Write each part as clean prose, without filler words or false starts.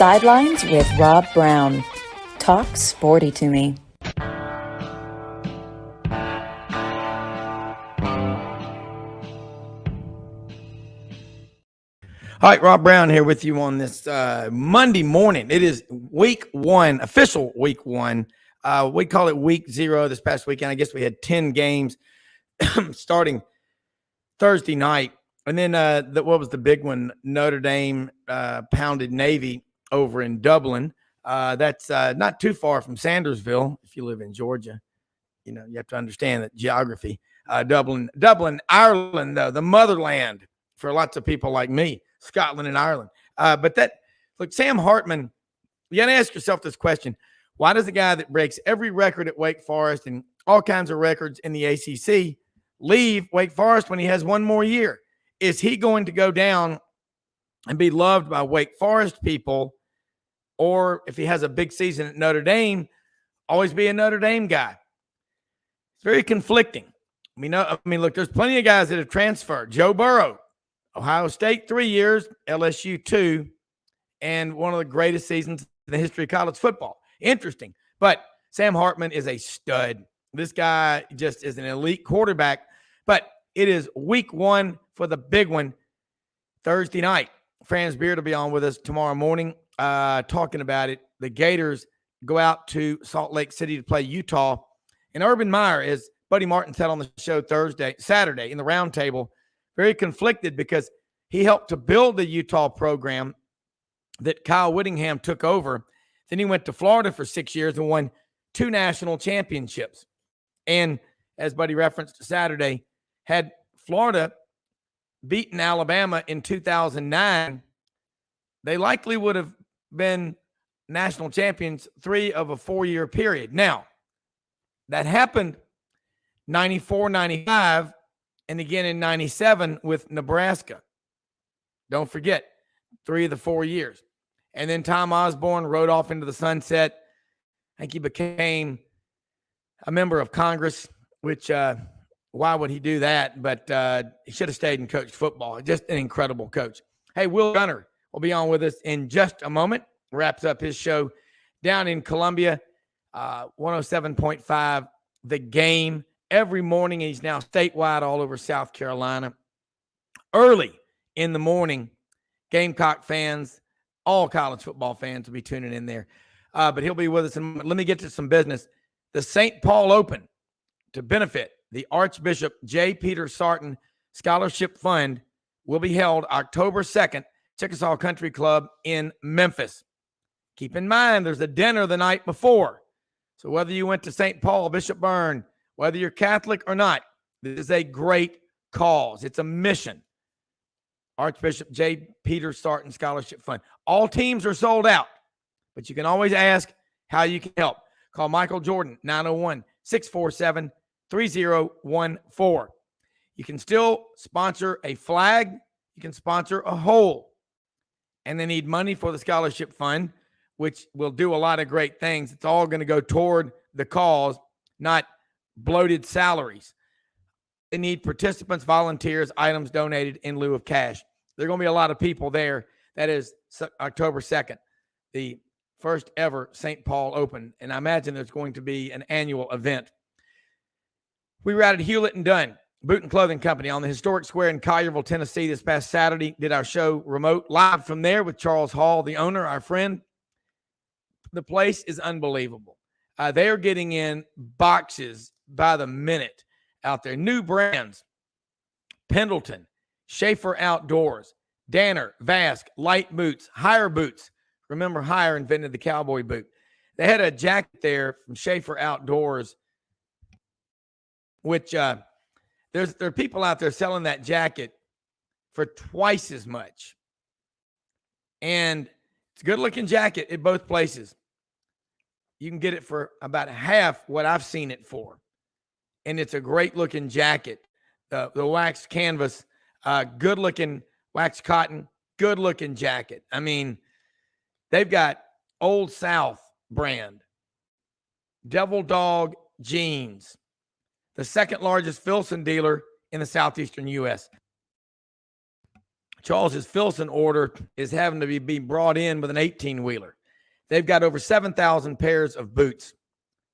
Sidelines with Rob Browne. Talk sporty to me. All right, Rob Browne here with you on this Monday morning. It is week one, official week one. We call it week 0 this past weekend. I guess we had 10 games starting Thursday night. And then what was the big one? Notre Dame pounded Navy over in Dublin. That's not too far from Sandersville. If you live in Georgia, you know, you have to understand that geography. Dublin, Ireland, though, the motherland for lots of people like me. Scotland and Ireland. Look, Sam Hartman, you got to ask yourself this question. Why does the guy that breaks every record at Wake Forest and all kinds of records in the ACC leave Wake Forest when he has one more year? Is he going to go down and be loved by Wake Forest people? Or if he has a big season at Notre Dame, always be a Notre Dame guy? It's very conflicting. Look, there's plenty of guys that have transferred. Joe Burrow, Ohio State 3 years, LSU 2, and one of the greatest seasons in the history of college football. Interesting. But Sam Hartman is a stud. This guy just is an elite quarterback. But it is week one for the big one, Thursday night. Franz Beard will be on with us tomorrow morning talking about it. The Gators go out to Salt Lake City to play Utah. And Urban Meyer, as Buddy Martin said on the show Saturday in the roundtable, very conflicted because he helped to build the Utah program that Kyle Whittingham took over. Then he went to Florida for 6 years and won 2 national championships. And as Buddy referenced Saturday, had Florida beaten Alabama in 2009, they likely would have been national champions 3 of a 4-year period. Now, that happened 94, 95, and again in 97 with Nebraska. Don't forget, 3 of the 4 years. And then Tom Osborne rode off into the sunset. I think he became a member of Congress, which why would he do that? But he should have stayed and coached football. Just an incredible coach. Hey, Will Gunter will be on with us in just a moment. Wraps up his show down in Columbia, 107.5, The Game. Every morning, he's now statewide all over South Carolina. Early in the morning, Gamecock fans, all college football fans will be tuning in there. But he'll be with us in a moment. Let me get to some business. The St. Paul Open, to benefit the Archbishop J. Peter Sarton Scholarship Fund, will be held October 2nd, Chickasaw Country Club in Memphis. Keep in mind, there's a dinner the night before. So whether you went to St. Paul, Bishop Browne, whether you're Catholic or not, this is a great cause. It's a mission. Archbishop J. Peter Sarton Scholarship Fund. All teams are sold out, but you can always ask how you can help. Call Michael Jordan, 901-647-3014. You can still sponsor a flag. You can sponsor a hole. And they need money for the scholarship fund, which will do a lot of great things. It's all going to go toward the cause, not bloated salaries. They need participants, volunteers, items donated in lieu of cash. There are going to be a lot of people there. That is October 2nd, the first ever St. Paul Open. And I imagine there's going to be an annual event. We were out at Hewlett and Dunn Boot and Clothing Company on the historic square in Collierville, Tennessee this past Saturday. Did our show remote live from there with Charles Hall, the owner, our friend. The place is unbelievable. They are getting in boxes by the minute out there. New brands: Pendleton, Schaefer Outdoors, Danner, Vask, Light Boots, Hire Boots. Remember, Hire invented the cowboy boot. They had a jacket there from Schaefer Outdoors, which there are people out there selling that jacket for twice as much. And it's a good-looking jacket at both places. You can get it for about half what I've seen it for. And it's a great-looking jacket. The waxed canvas, good-looking waxed cotton, good-looking jacket. I mean, they've got Old South brand, Devil Dog jeans, the second largest Filson dealer in the southeastern U.S. Charles's Filson order is having to be brought in with an 18-wheeler. They've got over 7,000 pairs of boots.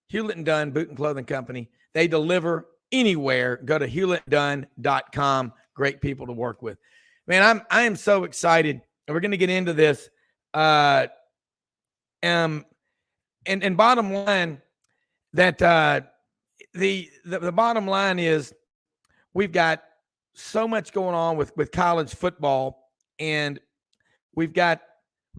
Hewlett & Dunn Boot and Clothing Company. They deliver anywhere. Go to hewlettdunn.com. Great people to work with. Man, I am so excited. And we're going to get into this. And bottom line, that the bottom line is we've got so much going on with college football, and we got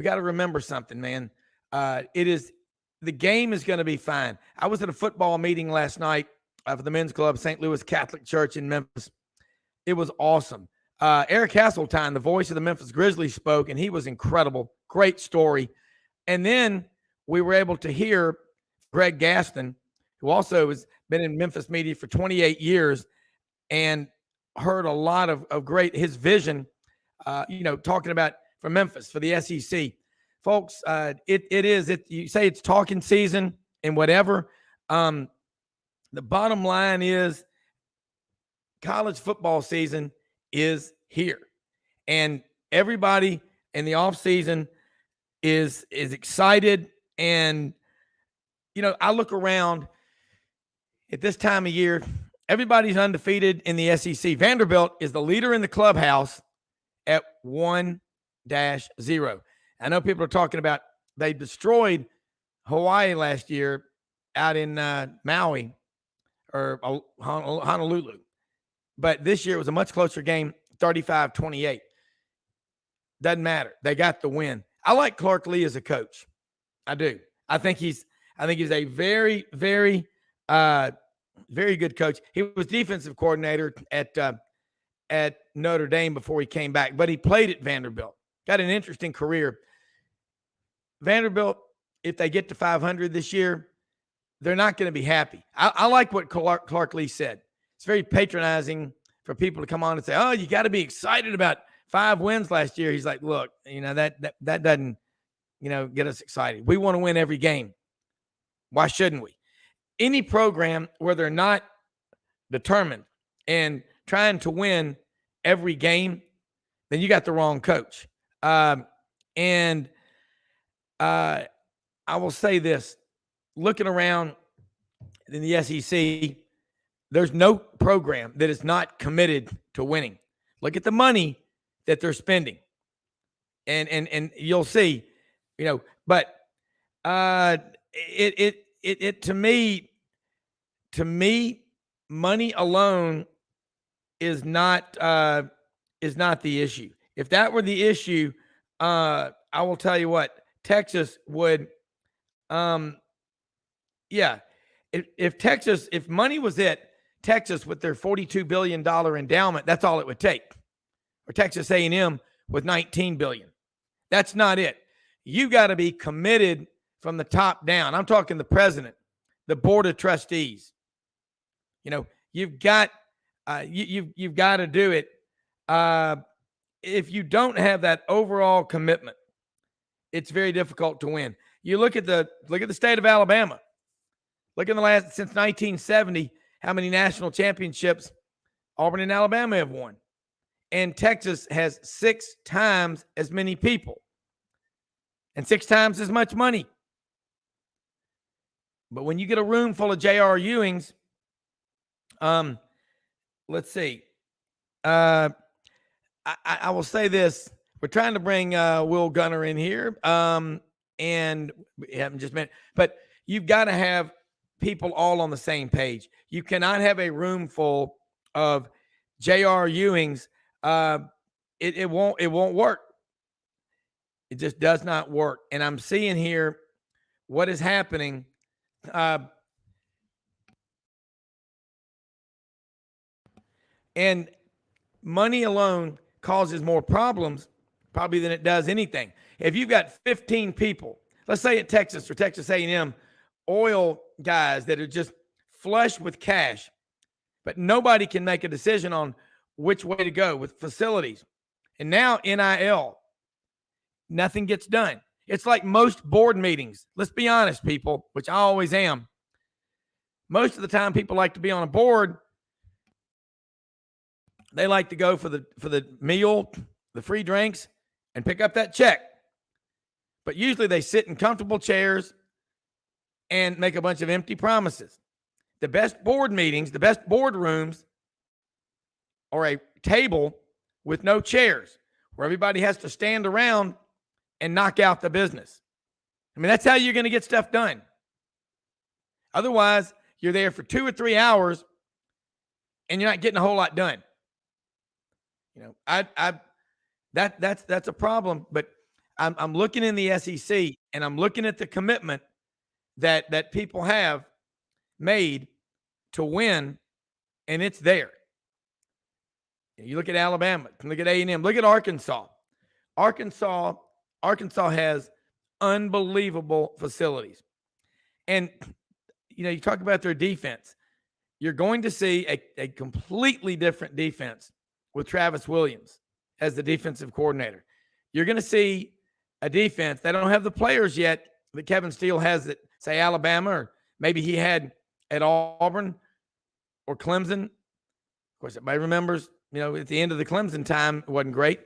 to remember something, man. The game is going to be fine. I was at a football meeting last night for the men's club, St. Louis Catholic Church in Memphis. It was awesome. Eric Hasseltine, the voice of the Memphis Grizzlies, spoke, and he was incredible. Great story. And then we were able to hear Greg Gaston, who also has been in Memphis media for 28 years and heard a lot of great, his vision, talking about for Memphis, for the SEC. Folks, you say it's talking season and whatever. The bottom line is college football season is here. And everybody in the offseason is excited. And, I look around at this time of year, everybody's undefeated in the SEC. Vanderbilt is the leader in the clubhouse at 1-0. I know people are talking about they destroyed Hawaii last year out in Maui or Honolulu. But this year it was a much closer game, 35-28. Doesn't matter. They got the win. I like Clark Lee as a coach. I do. I think he's a very, very, very good coach. He was defensive coordinator at Notre Dame before he came back, but he played at Vanderbilt. Got an interesting career. Vanderbilt, if they get to 500 this year, they're not going to be happy. I like what Clark Lee said. It's very patronizing for people to come on and say, oh, you got to be excited about 5 wins last year. He's like, look, that doesn't, get us excited. We want to win every game. Why shouldn't we? Any program where they're not determined and trying to win every game, then you got the wrong coach. And I will say this, looking around in the SEC, there's no program that is not committed to winning. Look at the money that they're spending. And you'll see, but it to me, money alone is not the issue. If that were the issue, I will tell you what, Texas would, if money was it, Texas with their $42 billion endowment, that's all it would take. Or Texas A&M with $19 billion. That's not it. You got to be committed from the top down. I'm talking the president, the board of trustees. You've got you've got to do it. If you don't have that overall commitment, it's very difficult to win. You look at the state of Alabama. Look in the last since 1970, how many national championships Auburn and Alabama have won. And Texas has 6 times as many people and 6 times as much money. But when you get a room full of J.R. Ewings, let's see. I will say this. We're trying to bring Will Gunter in here. And we haven't just met, but you've got to have people all on the same page. You cannot have a room full of J.R. Ewings. It won't work. It just does not work. And I'm seeing here what is happening. And money alone causes more problems probably than it does anything. If you've got 15 people, let's say at Texas or Texas A&M, oil guys that are just flush with cash, but nobody can make a decision on which way to go with facilities. And now NIL, nothing gets done. It's like most board meetings. Let's be honest, people, which I always am. Most of the time people like to be on a board. They like to go for the meal the free drinks, and pick up that check. But usually they sit in comfortable chairs and make a bunch of empty promises. The best board meetings, the best boardrooms are a table with no chairs where everybody has to stand around and knock out the business. I mean, that's how you're going to get stuff done. Otherwise, you're there for 2 or 3 hours and you're not getting a whole lot done. That's a problem. But I'm looking in the SEC and I'm looking at the commitment that people have made to win, and it's there. You look at Alabama, look at A&M, look at Arkansas. Arkansas has unbelievable facilities. And, you talk about their defense. You're going to see a completely different defense with Travis Williams as the defensive coordinator. You're going to see a defense that don't have the players yet that Kevin Steele has at, say, Alabama, or maybe he had at Auburn or Clemson. Of course, everybody remembers, at the end of the Clemson time, it wasn't great.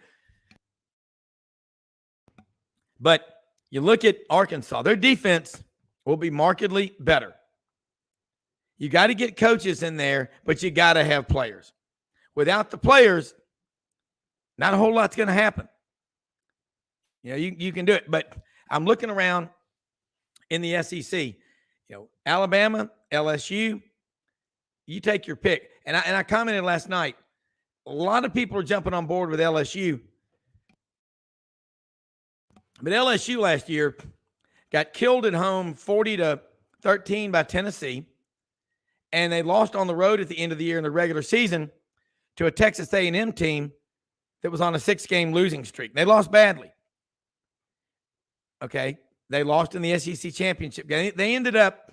But you look at Arkansas, their defense will be markedly better. You got to get coaches in there, but you got to have players. Without the players, not a whole lot's going to happen. You can do it. But I'm looking around in the SEC. Alabama, LSU, you take your pick. And I commented last night, a lot of people are jumping on board with LSU. But LSU last year got killed at home 40-13 by Tennessee. And they lost on the road at the end of the year in the regular season to a Texas A&M team that was on a 6-game losing streak. They lost badly. Okay. They lost in the SEC championship. They ended up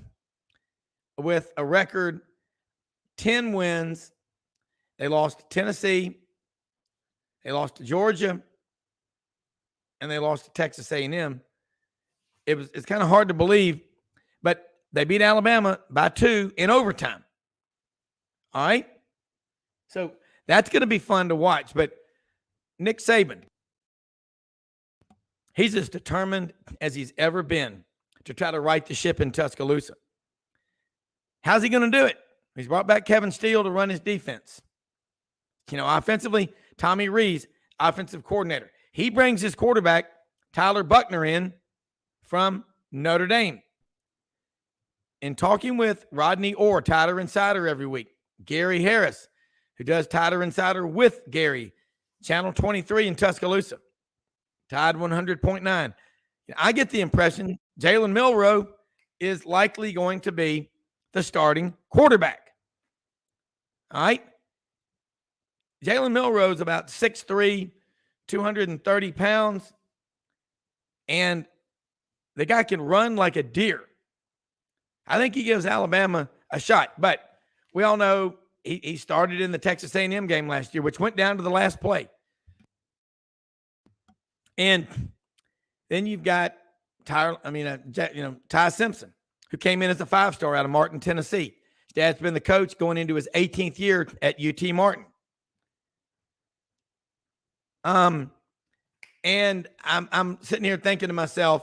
with a record 10 wins. They lost to Tennessee. They lost to Georgia. And they lost to Texas A&M. It's kind of hard to believe, but they beat Alabama by 2 in overtime. All right? So that's going to be fun to watch. But Nick Saban, he's as determined as he's ever been to try to right the ship in Tuscaloosa. How's he going to do it? He's brought back Kevin Steele to run his defense. Offensively, Tommy Rees, offensive coordinator. He brings his quarterback, Tyler Buchner, in from Notre Dame. In talking with Rodney Orr, Tighter Insider every week, Gary Harris, who does Tighter Insider with Gary, Channel 23 in Tuscaloosa, Tide 100.9. I get the impression Jalen Milroe is likely going to be the starting quarterback. All right? Jalen Milroe is about 6'3", 230 pounds, and the guy can run like a deer. I think he gives Alabama a shot, but we all know he started in the Texas A&M game last year, which went down to the last play. And then you've got Ty Simpson, who came in as a 5-star out of Martin, Tennessee. His dad's been the coach going into his 18th year at UT Martin. And I'm sitting here thinking to myself,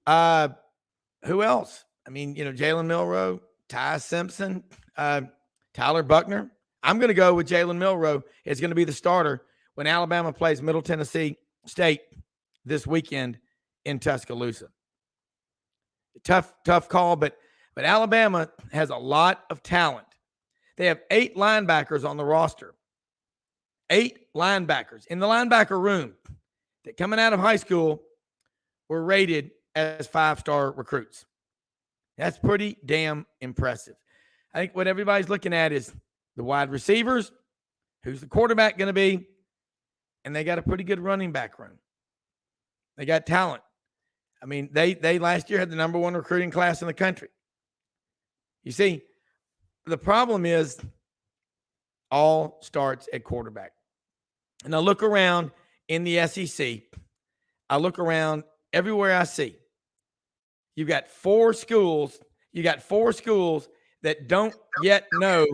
who else? Jalen Milroe, Ty Simpson, Tyler Buchner. I'm going to go with Jalen Milroe. It's going to be the starter when Alabama plays Middle Tennessee State this weekend in Tuscaloosa. Tough call, but Alabama has a lot of talent. They have 8 linebackers on the roster. 8 linebackers in the linebacker room that coming out of high school were rated as 5-star recruits. That's pretty damn impressive. I think what everybody's looking at is the wide receivers, who's the quarterback going to be, and they got a pretty good running back room. They got talent. They last year had the number 1 recruiting class in the country. You see, the problem is all starts at quarterback. And I look around in the SEC. I look around everywhere I see. You've got 4 schools. You got 4 schools that don't yet know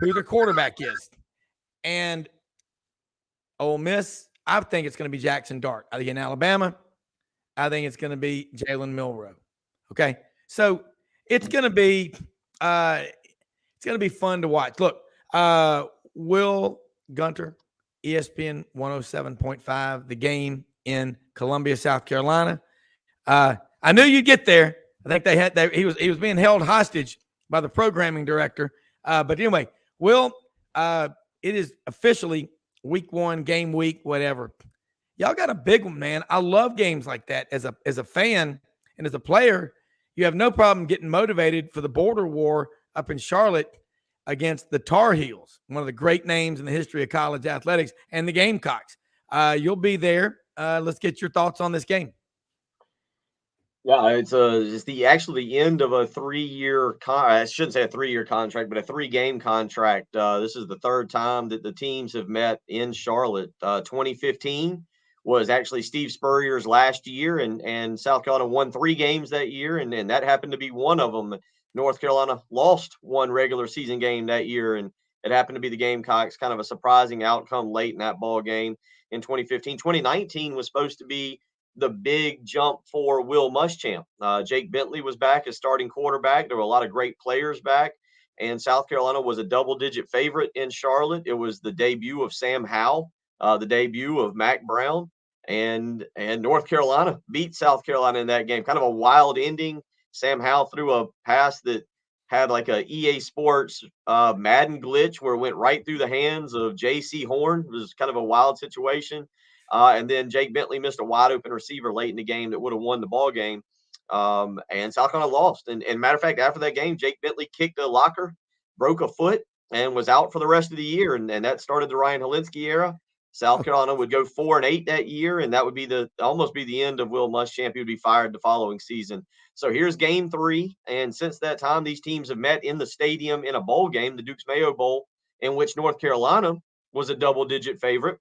who the quarterback is. And Ole Miss, I think it's going to be Jackson Dart. I think in Alabama, I think it's going to be Jalen Milroe. Okay, so it's going to be fun to watch. Look, Will Gunter, ESPN 107.5, the game in Columbia, South Carolina. I knew you'd get there. I think he was being held hostage by the programming director. But anyway, Will, it is officially week 1, game week, whatever. Y'all got a big one, man. I love games like that. As a fan and as a player, you have no problem getting motivated for the border war up in Charlotte against the Tar Heels, one of the great names in the history of college athletics, and the Gamecocks. You'll be there. Let's get your thoughts on this game. Yeah, it's the end of a 3-year I shouldn't say a 3-year contract, but a 3-game contract. This is the third time that the teams have met in Charlotte. 2015 was actually Steve Spurrier's last year, and South Carolina won 3 games that year, and that happened to be one of them. North Carolina lost one regular season game that year, and it happened to be the Gamecocks. Kind of a surprising outcome late in that ball game in 2015. 2019 was supposed to be the big jump for Will Muschamp. Jake Bentley was back as starting quarterback. There were a lot of great players back, and South Carolina was a double-digit favorite in Charlotte. It was the debut of Sam Howell, the debut of Mac Browne, and North Carolina beat South Carolina in that game. Kind of a wild ending. Sam Howell threw a pass that had like a EA Sports Madden glitch where it went right through the hands of J.C. Horn. It was kind of a wild situation. And then Jake Bentley missed a wide open receiver late in the game that would have won the ball game. And South Carolina lost. And matter of fact, after that game, Jake Bentley kicked a locker, broke a foot, and was out for the rest of the year. And that started the Ryan Helinski era. South Carolina would go 4-8 that year, and that would be almost be the end of Will Muschamp. He would be fired the following season. So here's game 3. And since that time, these teams have met in the stadium in a bowl game, the Dukes Mayo Bowl, in which North Carolina was a double-digit favorite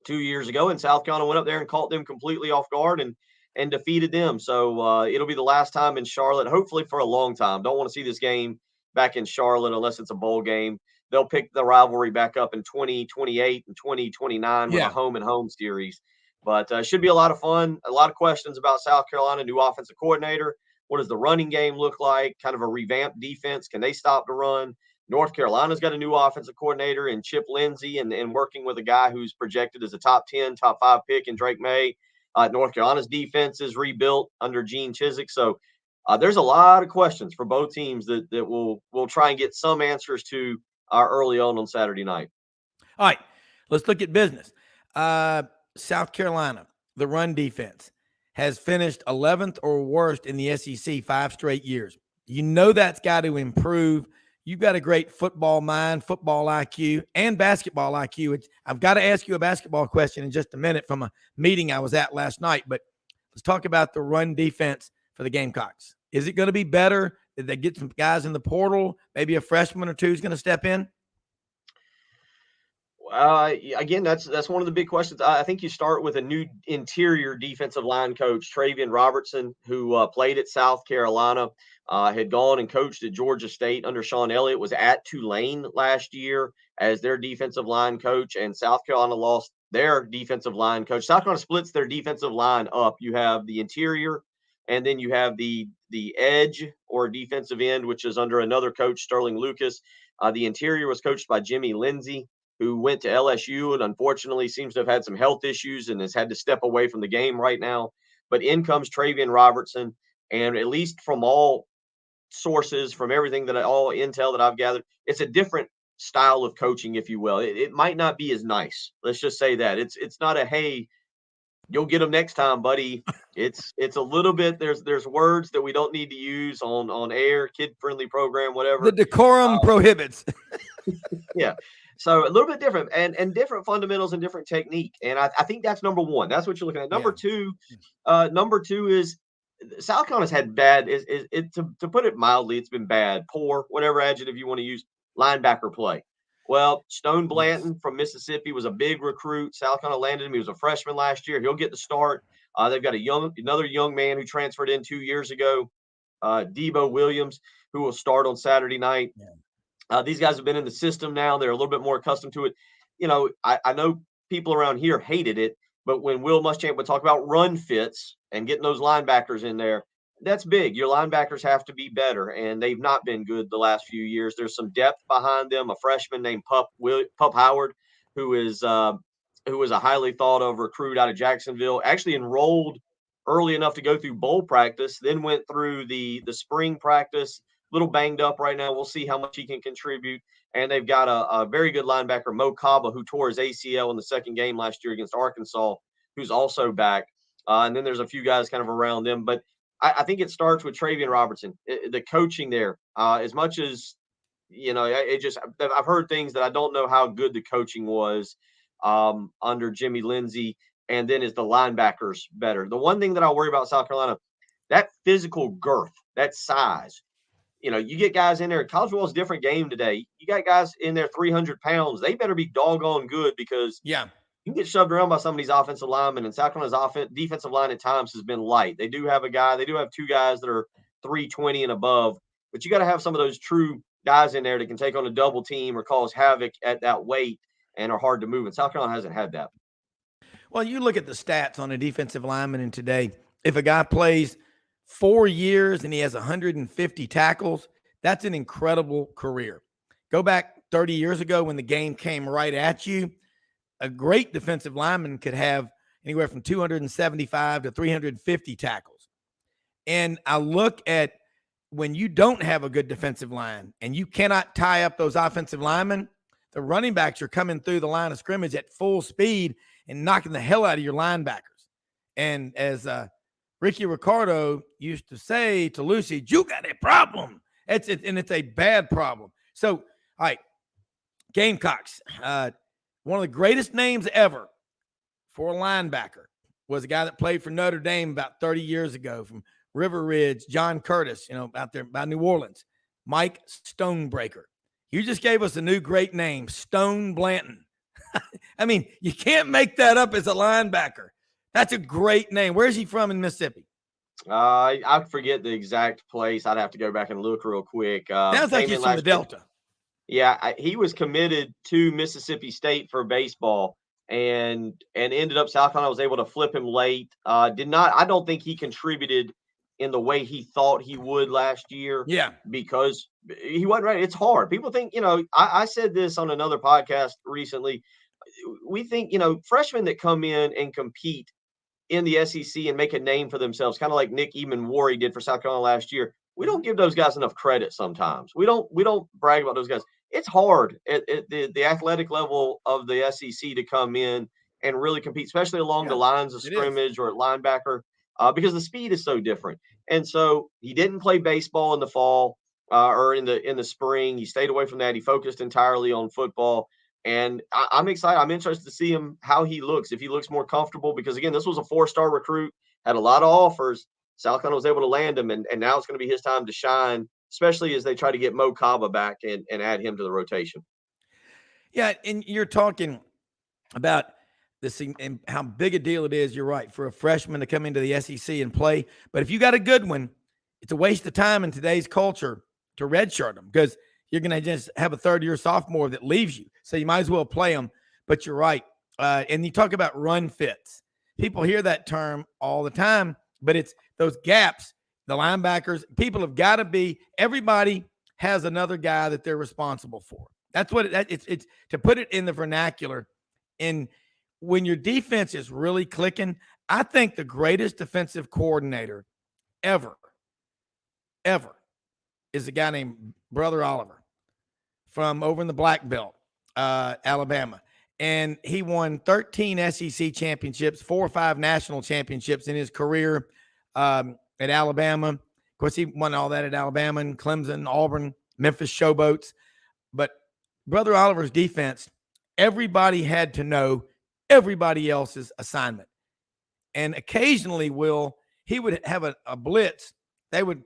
2 years ago, and South Carolina went up there and caught them completely off guard and defeated them. So it'll be the last time in Charlotte, hopefully for a long time. Don't want to see this game back in Charlotte unless it's a bowl game. They'll pick the rivalry back up in 2028 and 2029 with a home and home series. But it should be a lot of fun. A lot of questions about South Carolina, new offensive coordinator. What does the running game look like? Kind of a revamped defense. Can they stop the run? North Carolina's got a new offensive coordinator in Chip Lindsey and working with a guy who's projected as a top 10, top 5 pick in Drake May. North Carolina's defense is rebuilt under Gene Chizik. So there's a lot of questions for both teams that we'll try and get some answers to early on Saturday night. All right, let's look at business. South Carolina, the run defense, has finished 11th or worst in the SEC 5 straight years. You know that's got to improve. You've got a great football mind, football IQ, and basketball IQ. I've got to ask you a basketball question in just a minute from a meeting I was at last night, but let's talk about the run defense for the Gamecocks. Is it going to be better? Did they get some guys in the portal? Maybe a freshman or two is going to step in? Again, that's one of the big questions. I think you start with a new interior defensive line coach, Travian Robertson, who played at South Carolina, had gone and coached at Georgia State under Sean Elliott, was at Tulane last year as their defensive line coach, and South Carolina lost their defensive line coach. South Carolina splits their defensive line up. You have the interior, and then you have the edge or defensive end, which is under another coach, Sterling Lucas. The interior was coached by Jimmy Lindsey, who went to LSU and unfortunately seems to have had some health issues and has had to step away from the game right now. But in comes Travian Robertson, and at least from all sources, from everything all intel that I've gathered, it's a different style of coaching, if you will. It might not be as nice. Let's just say that. It's not a, hey, you'll get them next time, buddy. It's a little bit, there's words that we don't need to use on air, kid-friendly program, whatever. The decorum prohibits. Yeah. So a little bit different and different fundamentals and different technique. And I think that's number one. That's what you're looking at. Number two is South Carolina's had bad, to put it mildly, it's been bad, poor, whatever adjective you want to use, linebacker play. Well, Stone Blanton from Mississippi was a big recruit. South Carolina landed him. He was a freshman last year. He'll get the start. They've got another young man who transferred in 2 years ago, Debo Williams, who will start on Saturday night. Yeah. These guys have been in the system now. They're a little bit more accustomed to it. You know, I know people around here hated it, but when Will Muschamp would talk about run fits and getting those linebackers in there, that's big. Your linebackers have to be better, and they've not been good the last few years. There's some depth behind them. A freshman named Pup Howard, who is a highly thought of recruit out of Jacksonville, actually enrolled early enough to go through bowl practice, then went through the spring practice. A little banged up right now. We'll see how much he can contribute. And they've got a very good linebacker, Mo Kaba, who tore his ACL in the second game last year against Arkansas, who's also back. And then there's a few guys kind of around them. But I think it starts with Travian Robertson, the coaching there. As much as, I've heard things that I don't know how good the coaching was under Jimmy Lindsey. And then is the linebackers better? The one thing that I worry about South Carolina, that physical girth, that size. You get guys in there. College football is a different game today. You got guys in there 300 pounds. They better be doggone good because you can get shoved around by some of these offensive linemen. And South Carolina's defensive line at times has been light. They do have two guys that are 320 and above, but you got to have some of those true guys in there that can take on a double team or cause havoc at that weight and are hard to move. And South Carolina hasn't had that. Well, you look at the stats on a defensive lineman, and today, if a guy plays 4 years and he has 150 tackles, that's an incredible career. Go back 30 years ago when the game came right at you, a great defensive lineman could have anywhere from 275 to 350 tackles. And I look at when you don't have a good defensive line and you cannot tie up those offensive linemen, the running backs are coming through the line of scrimmage at full speed and knocking the hell out of your linebackers. And as Ricky Ricardo used to say to Lucy, you got a problem. And it's a bad problem. So, all right, Gamecocks. One of the greatest names ever for a linebacker was a guy that played for Notre Dame about 30 years ago from River Ridge, John Curtis, out there by New Orleans, Mike Stonebreaker. You just gave us a new great name, Stone Blanton. I mean, you can't make that up as a linebacker. That's a great name. Where's he from in Mississippi? I forget the exact place. I'd have to go back and look real quick. Sounds like he's from the Delta. Yeah, he was committed to Mississippi State for baseball and ended up South Carolina was able to flip him late. I don't think he contributed in the way he thought he would last year. Yeah. Because he wasn't ready. It's hard. People think, I said this on another podcast recently. We think, freshmen that come in and compete in the SEC and make a name for themselves, kind of like Nick Eamon-Warry did for South Carolina last year. We don't give those guys enough credit sometimes. We don't brag about those guys. It's hard at the athletic level of the SEC to come in and really compete, especially along the lines of scrimmage or at linebacker, because the speed is so different. And so he didn't play baseball in the fall or in the spring. He stayed away from that. He focused entirely on football. And I'm excited. I'm interested to see him, how he looks, if he looks more comfortable, because, again, this was a 4-star recruit, had a lot of offers. South Carolina was able to land him, and now it's going to be his time to shine, especially as they try to get Mo Kaba back and add him to the rotation. Yeah, and you're talking about this and how big a deal it is, you're right, for a freshman to come into the SEC and play. But if you got a good one, it's a waste of time in today's culture to redshirt them because you're going to just have a third-year sophomore that leaves you. So you might as well play them. But you're right. And you talk about run fits. People hear that term all the time, but it's those gaps, the linebackers. People have got to be – everybody has another guy that they're responsible for. That's what it's to put it in the vernacular. And when your defense is really clicking, I think the greatest defensive coordinator ever is a guy named Brother Oliver from over in the Black Belt, Alabama. And he won 13 SEC championships, 4 or 5 national championships in his career at Alabama. Of course, he won all that at Alabama and Clemson, Auburn, Memphis Showboats. But Brother Oliver's defense, everybody had to know everybody else's assignment. And occasionally, he would have a blitz. They would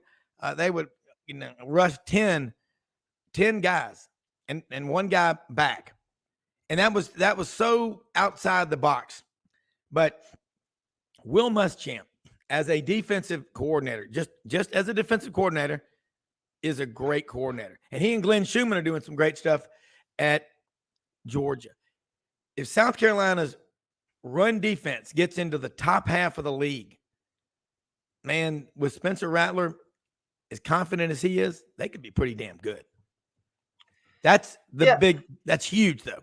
rush 10 guys and one guy back. And that was so outside the box. But Will Muschamp, as a defensive coordinator, just as a defensive coordinator, is a great coordinator. And he and Glenn Schumann are doing some great stuff at Georgia. if South Carolina's run defense gets into the top half of the league, man, with Spencer Rattler as confident as he is, they could be pretty damn good. That's that's huge though.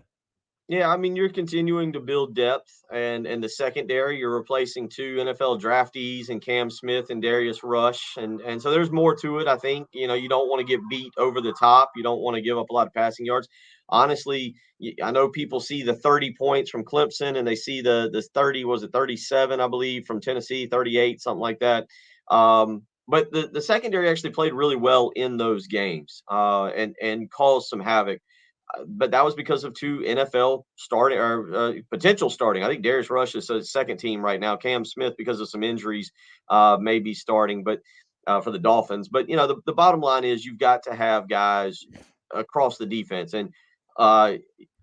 Yeah, I mean, you're continuing to build depth, and the secondary, you're replacing 2 NFL draftees and Cam Smith and Darius Rush, and so there's more to it. I think you don't want to get beat over the top. You don't want to give up a lot of passing yards. Honestly, I know people see the 30 points from Clemson, and they see the 30, was it 37, I believe, from Tennessee, 38, something like that. But the secondary actually played really well in those games, and caused some havoc. But that was because of 2 NFL starting or potential starting. I think Darius Rush is a second team right now. Cam Smith, because of some injuries, may be starting, but for the Dolphins. But the bottom line is you've got to have guys across the defense. And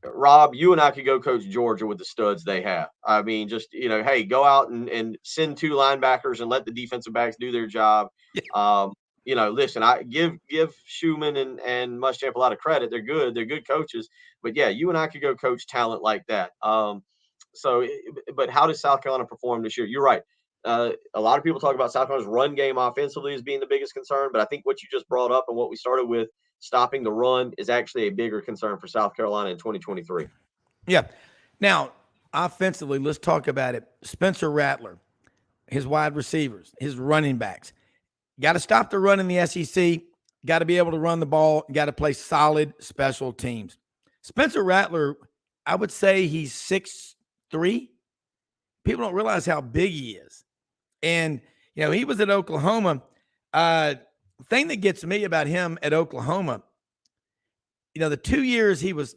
Rob, you and I could go coach Georgia with the studs they have. I mean, just hey, go out and send 2 linebackers and let the defensive backs do their job. Listen, I give Schumann and Muschamp a lot of credit. They're good. They're good coaches. But yeah, you and I could go coach talent like that. But how does South Carolina perform this year? You're right. A lot of people talk about South Carolina's run game offensively as being the biggest concern. But I think what you just brought up and what we started with, stopping the run, is actually a bigger concern for South Carolina in 2023. Yeah. Now, offensively, let's talk about it. Spencer Rattler, his wide receivers, his running backs. Got to stop the run in the SEC. Got to be able to run the ball. Got to play solid special teams. Spencer Rattler, I would say he's 6'3". People don't realize how big he is. And, he was at Oklahoma. The thing that gets me about him at Oklahoma, the 2 years he was,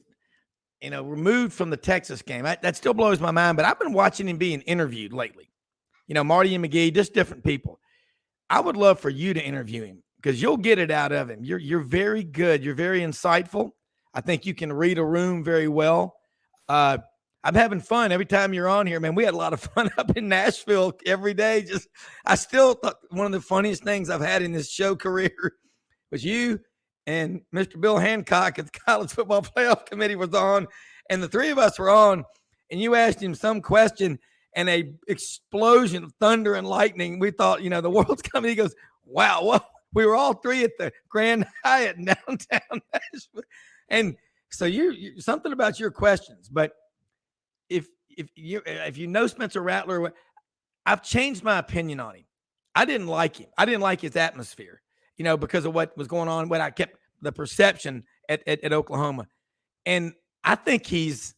removed from the Texas game, that still blows my mind. But I've been watching him being interviewed lately. Marty and McGee, just different people. I would love for you to interview him because you'll get it out of him. You're very good. You're very insightful. I think you can read a room very well. I'm having fun every time you're on here, man. We had a lot of fun up in Nashville every day. I still thought one of the funniest things I've had in this show career was you and Mr. Bill Hancock at the College Football Playoff Committee was on, and the 3 of us were on, and you asked him some question, and a explosion of thunder and lightning. We thought, the world's coming. He goes, wow. Well, we were all 3 at the Grand Hyatt in downtown Nashville. And so you something about your questions. But if you know Spencer Rattler, I've changed my opinion on him. I didn't like him. I didn't like his atmosphere, because of what was going on, what I kept the perception at Oklahoma. And I think he's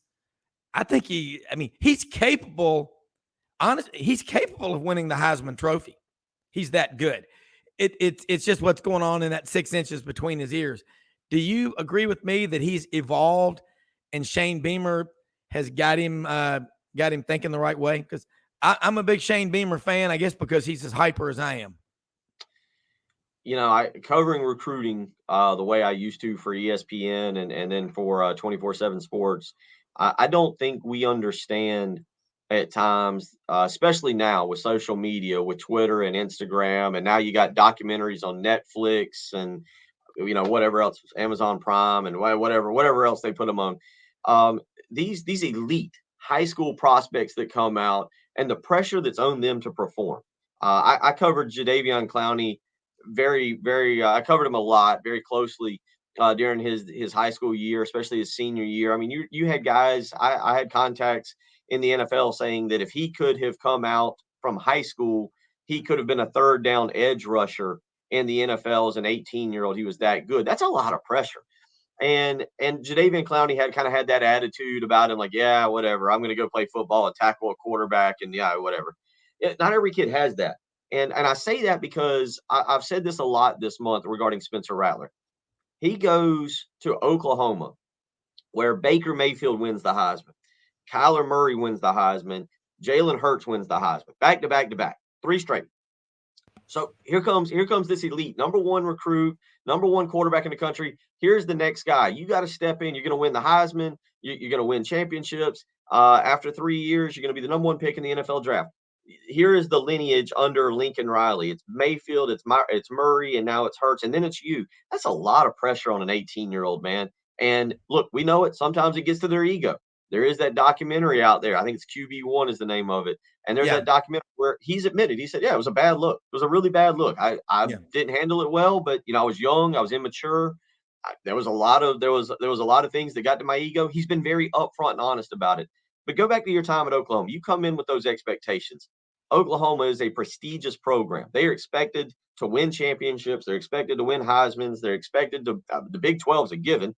capable. Honestly, he's capable of winning the Heisman Trophy. He's that good. It's just what's going on in that 6 inches between his ears. Do you agree with me that he's evolved and Shane Beamer has got him thinking the right way? Because I'm a big Shane Beamer fan, I guess, because he's as hyper as I am. Covering recruiting the way I used to for ESPN and then for 24/7 Sports, I don't think we understand at times, especially now with social media, with Twitter and Instagram, and now you got documentaries on Netflix and whatever else, Amazon Prime and whatever else they put them on. These elite high school prospects that come out and the pressure that's on them to perform. I covered Jadeveon Clowney very, very. I covered him a lot, very closely during his high school year, especially his senior year. I mean, you had guys. I had contacts in the NFL saying that if he could have come out from high school, he could have been a third down edge rusher in the NFL as an 18-year-old. He was that good. That's a lot of pressure. And Jadeveon Clowney had that attitude about him, like, yeah, whatever. I'm going to go play football and tackle a quarterback and yeah, whatever. Not every kid has that. And I say that because I've said this a lot this month regarding Spencer Rattler. He goes to Oklahoma, where Baker Mayfield wins the Heisman. Kyler Murray wins the Heisman. Jalen Hurts wins the Heisman. Back to back to back. 3 straight. So here comes this elite number 1 recruit, number 1 quarterback in the country. Here's the next guy. You got to step in. You're going to win the Heisman. You're going to win championships. After 3 years, you're going to be the number 1 pick in the NFL draft. Here is the lineage under Lincoln Riley. It's Mayfield, it's Murray, and now it's Hurts, and then it's you. That's a lot of pressure on an 18-year-old, man. And look, we know it. Sometimes it gets to their ego. There is that documentary out there. I think it's QB1 is the name of it. And there's that documentary where he's admitted, he said, yeah, it was a bad look. It was a really bad look. I didn't handle it well, but I was young, I was immature. There was a lot of things that got to my ego. He's been very upfront and honest about it. But go back to your time at Oklahoma. You come in with those expectations. Oklahoma is a prestigious program. They are expected to win championships. They're expected to win Heismans. They're expected to the Big 12 is a given.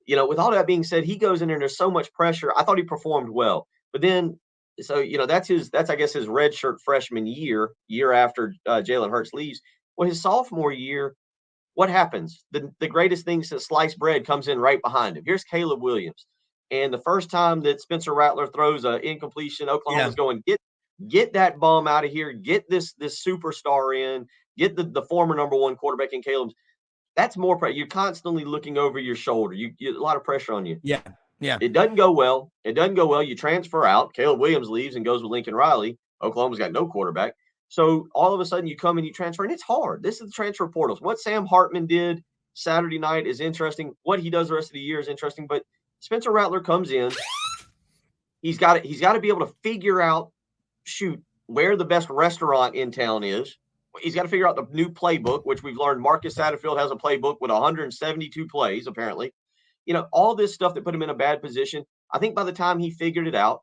With all that being said, he goes in there and there's so much pressure. I thought he performed well, but then, that's I guess his redshirt freshman year after Jalen Hurts leaves. Well, his sophomore year, what happens? The greatest thing since sliced bread comes in right behind him. Here's Caleb Williams. And the first time that Spencer Rattler throws an incompletion, Oklahoma's going, get that bum out of here. Get this superstar in. Get the former number one quarterback in Caleb's. That's more pressure. You're constantly looking over your shoulder. You a lot of pressure on you. Yeah. It doesn't go well. You transfer out. Caleb Williams leaves and goes with Lincoln Riley. Oklahoma's got no quarterback. So all of a sudden you come and you transfer, and it's hard. This is the transfer portals. What Sam Hartman did Saturday night is interesting. What he does the rest of the year is interesting. But Spencer Rattler comes in. He's got to be able to figure out, where the best restaurant in town is. He's got to figure out the new playbook, which we've learned Marcus Satterfield has a playbook with 172 plays, apparently. All this stuff that put him in a bad position. I think by the time he figured it out,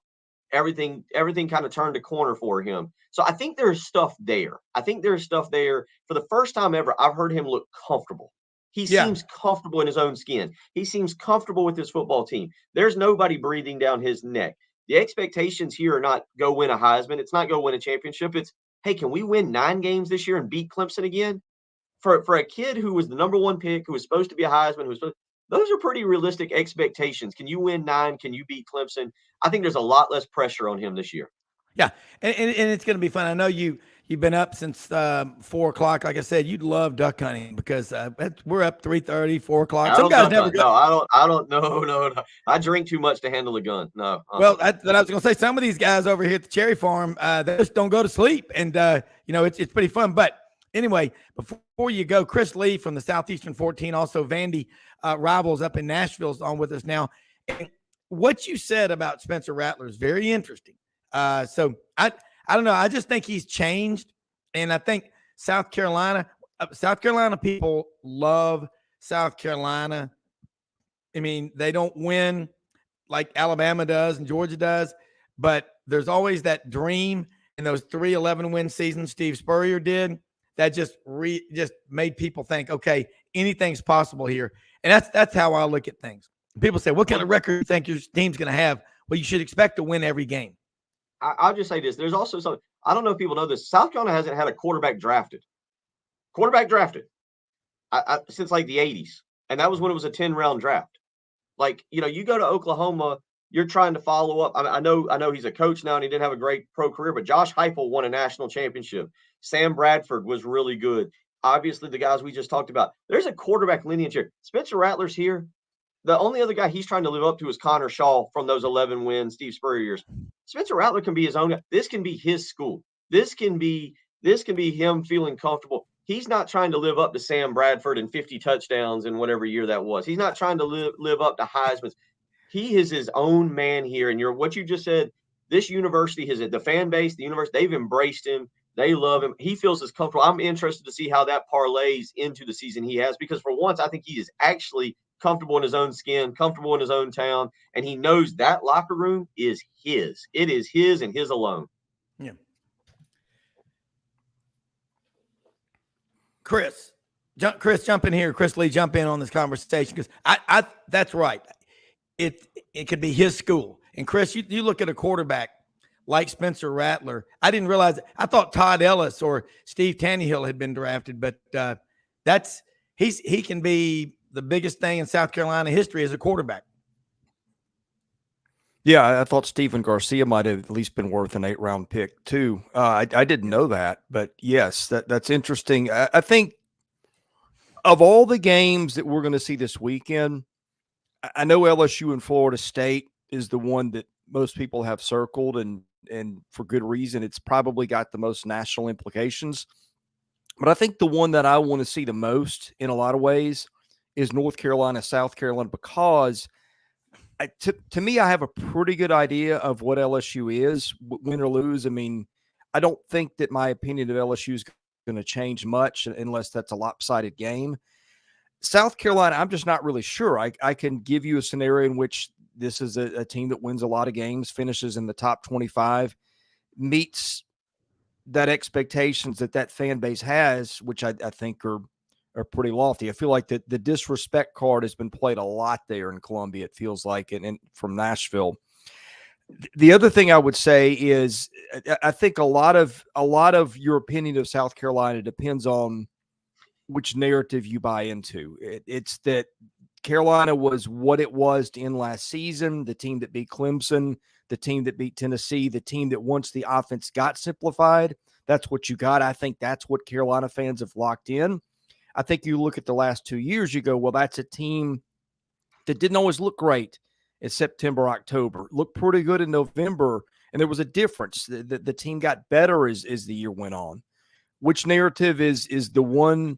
everything kind of turned a corner for him. So I think there's stuff there. For the first time ever, I've heard him look comfortable. He seems comfortable in his own skin. He seems comfortable with his football team. There's nobody breathing down his neck. The expectations here are not go win a Heisman. It's not go win a championship. It's, hey, can we win 9 games this year and beat Clemson again? For a kid who was the number one pick, who was supposed to be a Heisman, those are pretty realistic expectations. Can you win 9? Can you beat Clemson? I think there's a lot less pressure on him this year. Yeah, and it's going to be fun. I know you've been up since 4 o'clock. Like I said, you'd love duck hunting because we're up 3:30, 4 o'clock. Some guys never go. No, I don't. No. I drink too much to handle a gun. No. Well, I was going to say some of these guys over here at the Cherry Farm, they just don't go to sleep, and it's pretty fun. But anyway, before you go, Chris Lee from the Southeastern 14, also Vandy Rivals up in Nashville is on with us now. And what you said about Spencer Rattler is very interesting. So I don't know. I just think he's changed. And I think South Carolina people love South Carolina. I mean, they don't win like Alabama does and Georgia does, but there's always that dream in those 3 11-win seasons Steve Spurrier did that just made people think, okay, anything's possible here. And that's how I look at things. People say, what kind of record do you think your team's going to have? Well, you should expect to win every game. I'll just say this. There's also something. I don't know if people know this. South Carolina hasn't had a quarterback drafted since like the 80s. And that was when it was a 10-round draft. Like, you go to Oklahoma, you're trying to follow up. I know he's a coach now and he didn't have a great pro career, but Josh Heupel won a national championship. Sam Bradford was really good. Obviously, the guys we just talked about. There's a quarterback lineage here. Spencer Rattler's here. The only other guy he's trying to live up to is Connor Shaw from those 11-win Steve Spurrier years. Spencer Rattler can be his own guy. This can be his school. This can be him feeling comfortable. He's not trying to live up to Sam Bradford and 50 touchdowns in whatever year that was. He's not trying to live up to Heisman's. He is his own man here. And what you just said, this university the fan base, the university, they've embraced him. They love him. He feels as comfortable. I'm interested to see how that parlays into the season he has, because for once, I think he is actually comfortable in his own skin, comfortable in his own town, and he knows that locker room is his. It is his and his alone. Yeah. Chris, jump in here. Chris Lee, jump in on this conversation because I that's right. It could be his school. And Chris, you look at a quarterback like Spencer Rattler. I didn't realize. I thought Todd Ellis or Steve Tannehill had been drafted, but he can be the biggest thing in South Carolina history as a quarterback. Yeah, I thought Stephen Garcia might have at least been worth an 8-round pick too. I didn't know that, but yes, that's interesting. I think of all the games that we're going to see this weekend, I know LSU and Florida State is the one that most people have circled, and for good reason. It's probably got the most national implications. But I think the one that I want to see the most in a lot of ways is North Carolina, South Carolina, because to me, I have a pretty good idea of what LSU is, win or lose. I mean, I don't think that my opinion of LSU is going to change much unless that's a lopsided game. South Carolina, I'm just not really sure. I can give you a scenario in which this is a team that wins a lot of games, finishes in the top 25, meets that expectations that fan base has, which I think are pretty lofty. I feel like the disrespect card has been played a lot there in Columbia, it feels like, and from Nashville. The other thing I would say is I think a lot of your opinion of South Carolina depends on which narrative you buy into. It's that Carolina was what it was to end last season, the team that beat Clemson, the team that beat Tennessee, the team that once the offense got simplified, that's what you got. I think that's what Carolina fans have locked in. I think you look at the last 2 years, you go, well, that's a team that didn't always look great in September, October, looked pretty good in November, and there was a difference. The team got better as the year went on. Which narrative is the one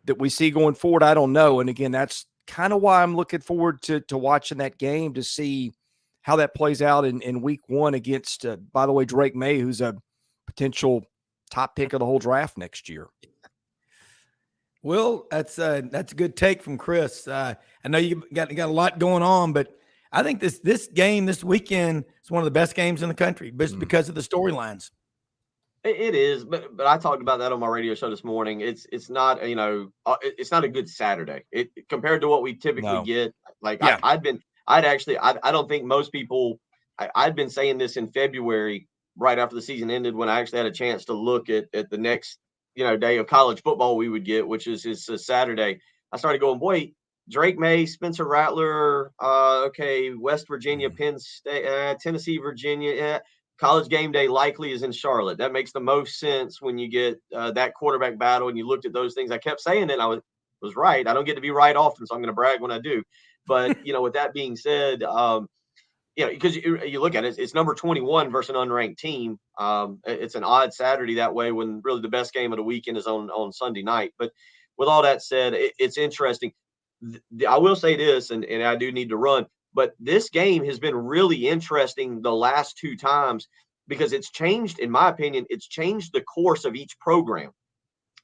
that we see going forward? I don't know. And again, that's kind of why I'm looking forward to watching that game to see how that plays out in week one against, by the way, Drake May, who's a potential top pick of the whole draft next year. Well, that's a good take from Chris. I know you got a lot going on, but I think this game this weekend is one of the best games in the country because of the storylines. It is, but I talked about that on my radio show this morning. It's not, it's not a good Saturday. It compared to what we typically get. Like Yeah. I don't think most people. I'd been saying this in February, right after the season ended, when I actually had a chance to look at the next day of college football we would get, which is Saturday. I started going, boy, Drake May, Spencer Rattler, West Virginia, Penn State, Tennessee, Virginia. College game day likely is in Charlotte. That makes the most sense when you get that quarterback battle and you looked at those things. I kept saying it. I was right. I don't get to be right often, so I'm going to brag when I do. But, with that being said, because you look at it, it's number 21 versus an unranked team. It's an odd Saturday that way when really the best game of the weekend is on Sunday night. But with all that said, it's interesting. I will say this, and I do need to run. But this game has been really interesting the last two times because it's changed, in my opinion, it's changed the course of each program.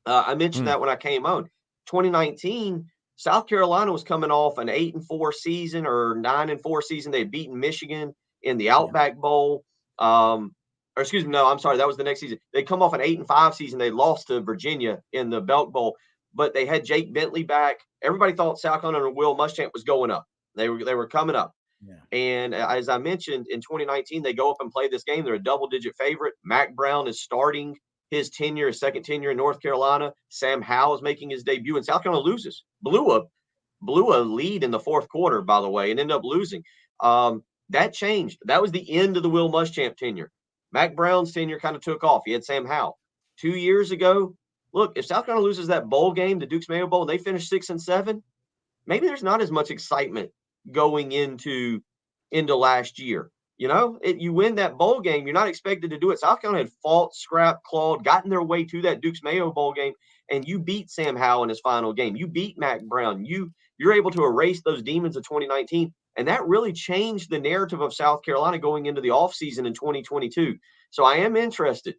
I mentioned that when I came on. 2019, South Carolina was coming off an 8-4 season or 9-4 season. They had beaten Michigan in the Outback Bowl. That was the next season. They come off an 8-5 season. They lost to Virginia in the Belk Bowl, but they had Jake Bentley back. Everybody thought South Carolina and Will Muschamp was going up. They were coming up. Yeah. And as I mentioned, in 2019, they go up and play this game. They're a double-digit favorite. Mac Browne is starting his second tenure in North Carolina. Sam Howell is making his debut, and South Carolina loses. Blew a lead in the fourth quarter, by the way, and ended up losing. That changed. That was the end of the Will Muschamp tenure. Mac Browne's tenure kind of took off. He had Sam Howell. 2 years ago, look, if South Carolina loses that bowl game, the Duke's Mayo Bowl, and they finish 6-7, maybe there's not as much excitement going into last year. You win that bowl game, you're not expected to do it. South Carolina had fought, scrapped, clawed, gotten their way to that Duke's Mayo Bowl game, and you beat Sam Howell in his final game. You beat Mac Browne. You're able to erase those demons of 2019, and that really changed the narrative of South Carolina going into the offseason in 2022. So I am interested.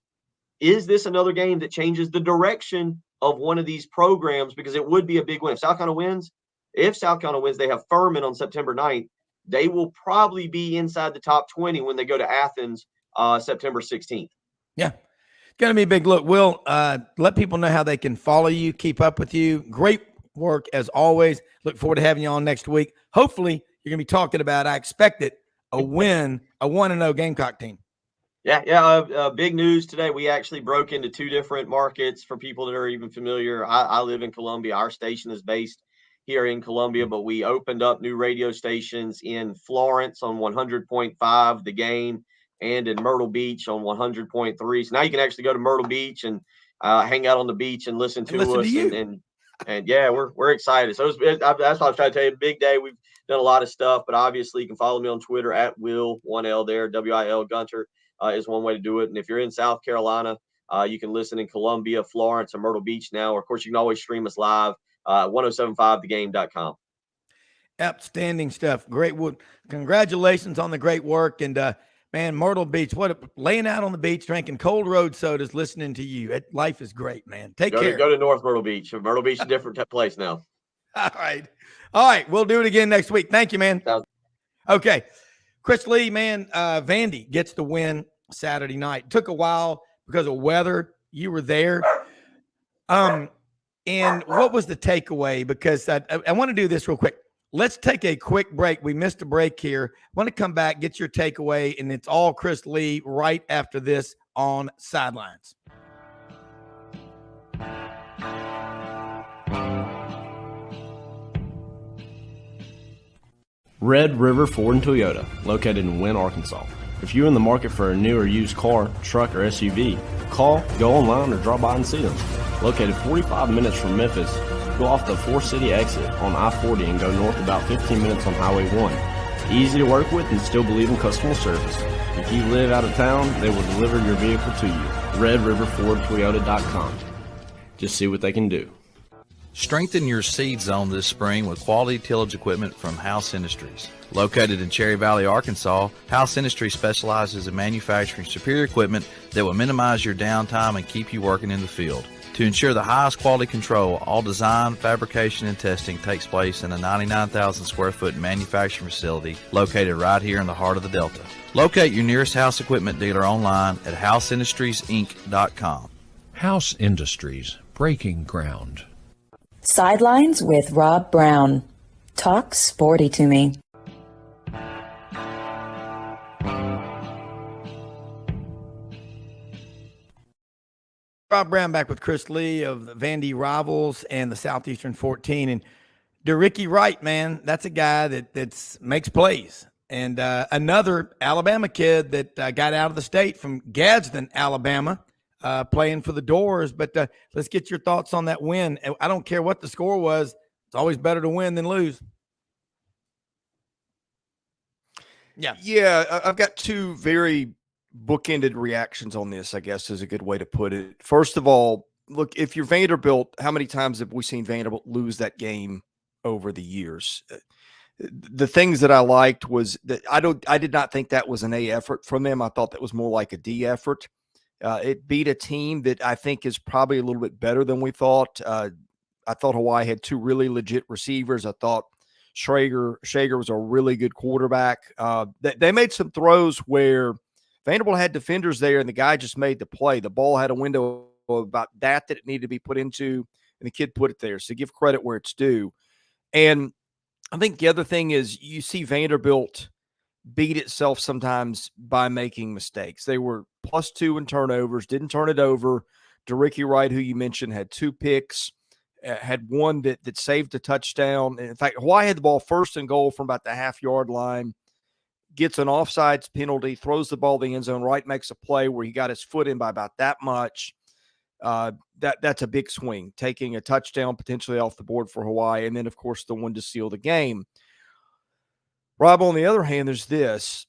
Is this another game that changes the direction of one of these programs? Because it would be a big win. If South Carolina wins, they have Furman on September 9th. They will probably be inside the top 20 when they go to Athens September 16th. Yeah, it's going to be a big look. Will, let people know how they can follow you, keep up with you. Great work as always. Look forward to having you on next week. Hopefully, you're going to be talking about, I expect it, a 1-0 Gamecock team. Yeah. Big news today. We actually broke into two different markets for people that are even familiar. I live in Columbia. Our station is based here in Columbia, but we opened up new radio stations in Florence on 100.5 The Game and in Myrtle Beach on 100.3. So now you can actually go to Myrtle Beach and hang out on the beach and listen to us. And yeah, we're excited. So that's what I was trying to tell you. Big day. We've done a lot of stuff, but obviously you can follow me on Twitter at Will, 1L there, WIL Gunter is one way to do it. And if you're in South Carolina, you can listen in Columbia, Florence, or Myrtle Beach now. Or of course, you can always stream us live. 1075thegame.com. Outstanding stuff. Great. Well, congratulations on the great work. And man, Myrtle Beach, laying out on the beach, drinking cold road sodas, listening to you. Life is great, man. Take care. Go to North Myrtle Beach. Myrtle Beach is a different place now. All right. We'll do it again next week. Thank you, man. Okay. Chris Lee, man, Vandy gets the win Saturday night. Took a while because of weather. You were there. And what was the takeaway? Because I want to do this real quick. Let's take a quick break. We missed a break here. I want to come back, get your takeaway, and it's all Chris Lee right after this on Sidelines. Red River Ford and Toyota, located in Wynne, Arkansas. If you're in the market for a new or used car, truck, or SUV, call, go online, or drop by and see them. Located 45 minutes from Memphis, go off the 4-city exit on I-40 and go north about 15 minutes on Highway 1. Easy to work with and still believe in customer service. If you live out of town, they will deliver your vehicle to you. RedRiverFordToyota.com. Just see what they can do. Strengthen your seed zone this spring with quality tillage equipment from House Industries. Located in Cherry Valley, Arkansas, House Industries specializes in manufacturing superior equipment that will minimize your downtime and keep you working in the field. To ensure the highest quality control, all design, fabrication, and testing takes place in a 99,000 square foot manufacturing facility located right here in the heart of the Delta. Locate your nearest House equipment dealer online at houseindustriesinc.com. House Industries, breaking ground. Sidelines with Rob Browne. Talk sporty to me. Rob Browne back with Chris Lee of the Vandy Rivals and the Southeastern 14. And DeRicky Wright, man, that's a guy that makes plays. And another Alabama kid that got out of the state from Gadsden, Alabama, playing for the Doors. But let's get your thoughts on that win. I don't care what the score was. It's always better to win than lose. Yeah, I've got two very bookended reactions on this, I guess is a good way to put it. First of all, look, if you're Vanderbilt, how many times have we seen Vanderbilt lose that game over the years? The things that I liked was that I did not think that was an A effort from them. I thought that was more like a D effort. It beat a team that I think is probably a little bit better than we thought. I thought Hawaii had two really legit receivers. I thought Shager was a really good quarterback. They made some throws where Vanderbilt had defenders there, and the guy just made the play. The ball had a window about that it needed to be put into, and the kid put it there. So give credit where it's due. And I think the other thing is you see Vanderbilt beat itself sometimes by making mistakes. They were +2 in turnovers, didn't turn it over. DeRicky Wright, who you mentioned, had 2 picks, had one that saved a touchdown. And in fact, Hawaii had the ball 1st and goal from about the half-yard line, gets an offsides penalty, throws the ball in the end zone. Wright makes a play where he got his foot in by about that much. That's a big swing, taking a touchdown potentially off the board for Hawaii, and then, of course, the one to seal the game. Rob, on the other hand, there's this.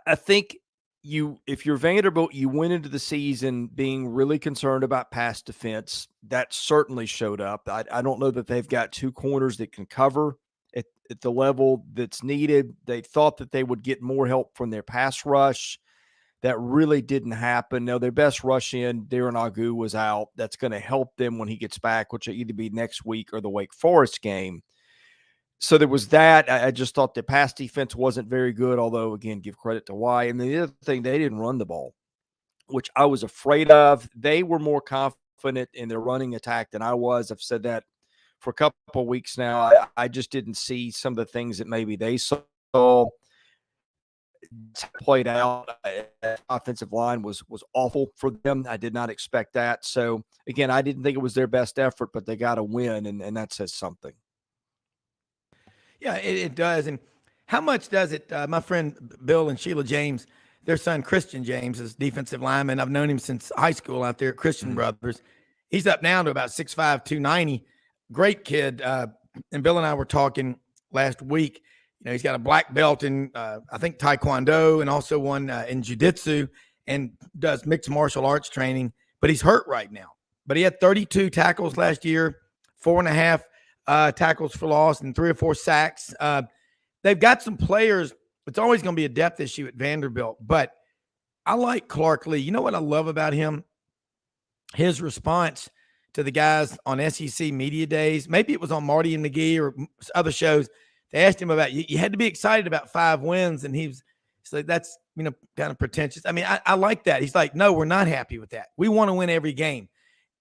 I think if you're Vanderbilt, you went into the season being really concerned about pass defense. That certainly showed up. I don't know that they've got 2 corners that can cover at the level that's needed. They thought that they would get more help from their pass rush. That really didn't happen. Now, their best rush in, Darren Agu, was out. That's going to help them when he gets back, which will either be next week or the Wake Forest game. So there was that. I just thought the pass defense wasn't very good, although, again, give credit to Hawaii. And the other thing, they didn't run the ball, which I was afraid of. They were more confident in their running attack than I was. I've said that for a couple of weeks now. I just didn't see some of the things that maybe they saw played out. Offensive line was awful for them. I did not expect that. So, again, I didn't think it was their best effort, but they got a win, and that says something. Yeah, it does. And how much does it, my friend Bill and Sheila James, their son Christian James is defensive lineman. I've known him since high school out there at Christian Brothers. He's up now to about 6'5", 290. Great kid. And Bill and I were talking last week. You know, he's got a black belt in, I think, Taekwondo, and also one in Jiu-Jitsu, and does mixed martial arts training. But he's hurt right now. But he had 32 tackles last year, 4.5 tackles for loss and 3 or 4 sacks. They've got some players. It's always going to be a depth issue at Vanderbilt, but I like Clark Lee. You know what I love about him? His response to the guys on SEC media days. Maybe it was on Marty and McGee or other shows. They asked him about, you had to be excited about 5 wins. And he's like, that's, kind of pretentious. I mean, I like that. He's like, no, we're not happy with that. We want to win every game.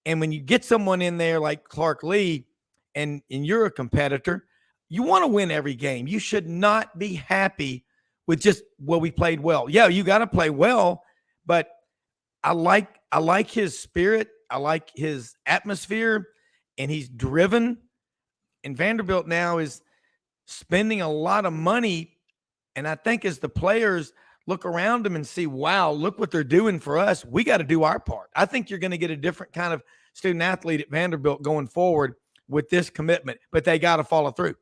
And when you get someone in there like Clark Lee and you're a competitor, you want to win every game. You should not be happy with just, well, we played well. Yeah, you got to play well, but I like his spirit. I like his atmosphere, and he's driven. And Vanderbilt now is spending a lot of money. And I think as the players look around them and see, wow, look what they're doing for us, we got to do our part. I think you're going to get a different kind of student athlete at Vanderbilt going forward with this commitment, but they got to follow through.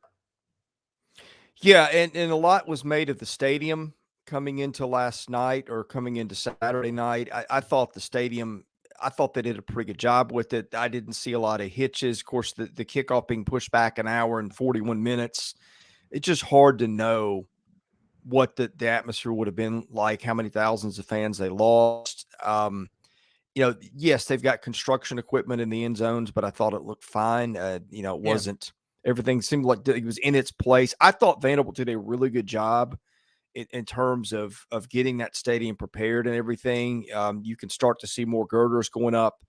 Yeah, and a lot was made of the stadium coming into last night or coming into Saturday night. I thought the stadium, I thought they did a pretty good job with it. I didn't see a lot of hitches. Of course, the kickoff being pushed back an hour and 41 minutes. It's just hard to know what the atmosphere would have been like, how many thousands of fans they lost. Yes, they've got construction equipment in the end zones, but I thought it looked fine. It wasn't. Everything seemed like it was in its place. I thought Vanderbilt did a really good job in terms of getting that stadium prepared and everything. You can start to see more girders going up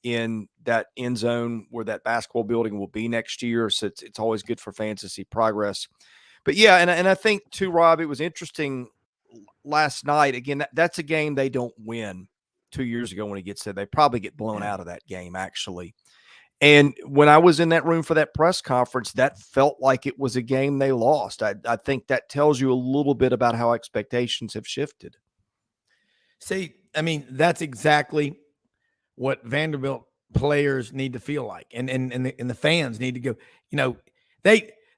in that end zone where that basketball building will be next year. So it's always good for fans to see progress. But yeah, and I think too, Rob, it was interesting last night. Again, that's a game they don't win. 2 years ago when it gets there, they probably get blown out of that game, actually. And when I was in that room for that press conference, that felt like it was a game they lost. I think that tells you a little bit about how expectations have shifted. See, I mean, that's exactly what Vanderbilt players need to feel like. And the fans need to go,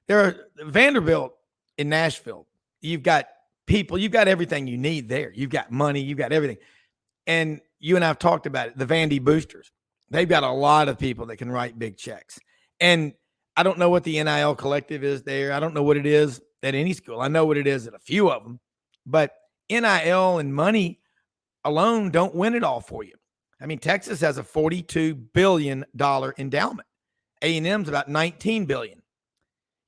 there are Vanderbilt in Nashville. You've got people, you've got everything you need there. You've got money, you've got everything. And you and I have talked about it, the Vandy boosters. They've got a lot of people that can write big checks. And I don't know what the NIL collective is there. I don't know what it is at any school. I know what it is at a few of them. But NIL and money alone don't win it all for you. I mean, Texas has a $42 billion endowment. A&M's about $19 billion.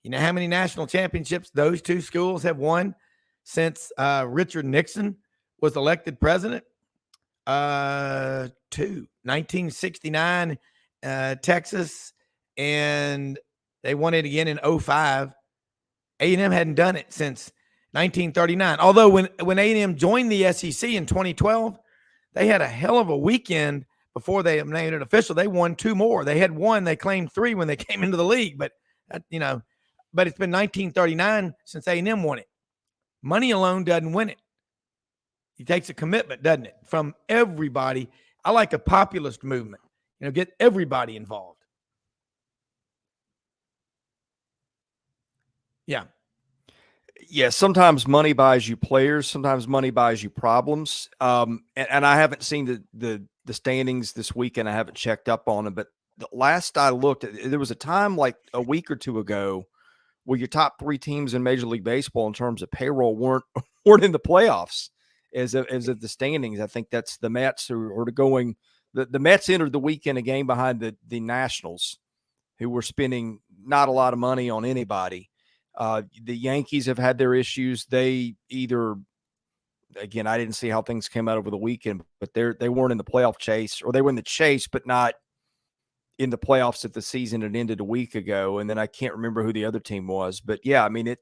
You know how many national championships those two schools have won since Richard Nixon was elected president? 1969, Texas, and they won it again in 05. A&M hadn't done it since 1939. Although when A&M joined the SEC in 2012, they had a hell of a weekend before they made it official. They won 2 more. They had 1. They claimed 3 when they came into the league, but but it's been 1939 since A&M won it. Money alone doesn't win it. It takes a commitment, doesn't it, from everybody. I like a populist movement. Get everybody involved. Yeah. Yeah, sometimes money buys you players. Sometimes money buys you problems. And I haven't seen the standings this weekend. I haven't checked up on them. But the last I looked, there was a time like a week or 2 ago where your top 3 teams in Major League Baseball in terms of payroll weren't in the playoffs. As of the standings, I think that's the Mets who are going. The Mets entered the weekend a game behind the Nationals, who were spending not a lot of money on anybody. The Yankees have had their issues. They either, again, I didn't see how things came out over the weekend, but they weren't in the playoff chase, or they were in the chase, but not in the playoffs at the season it ended a week ago. And then I can't remember who the other team was, but yeah, I mean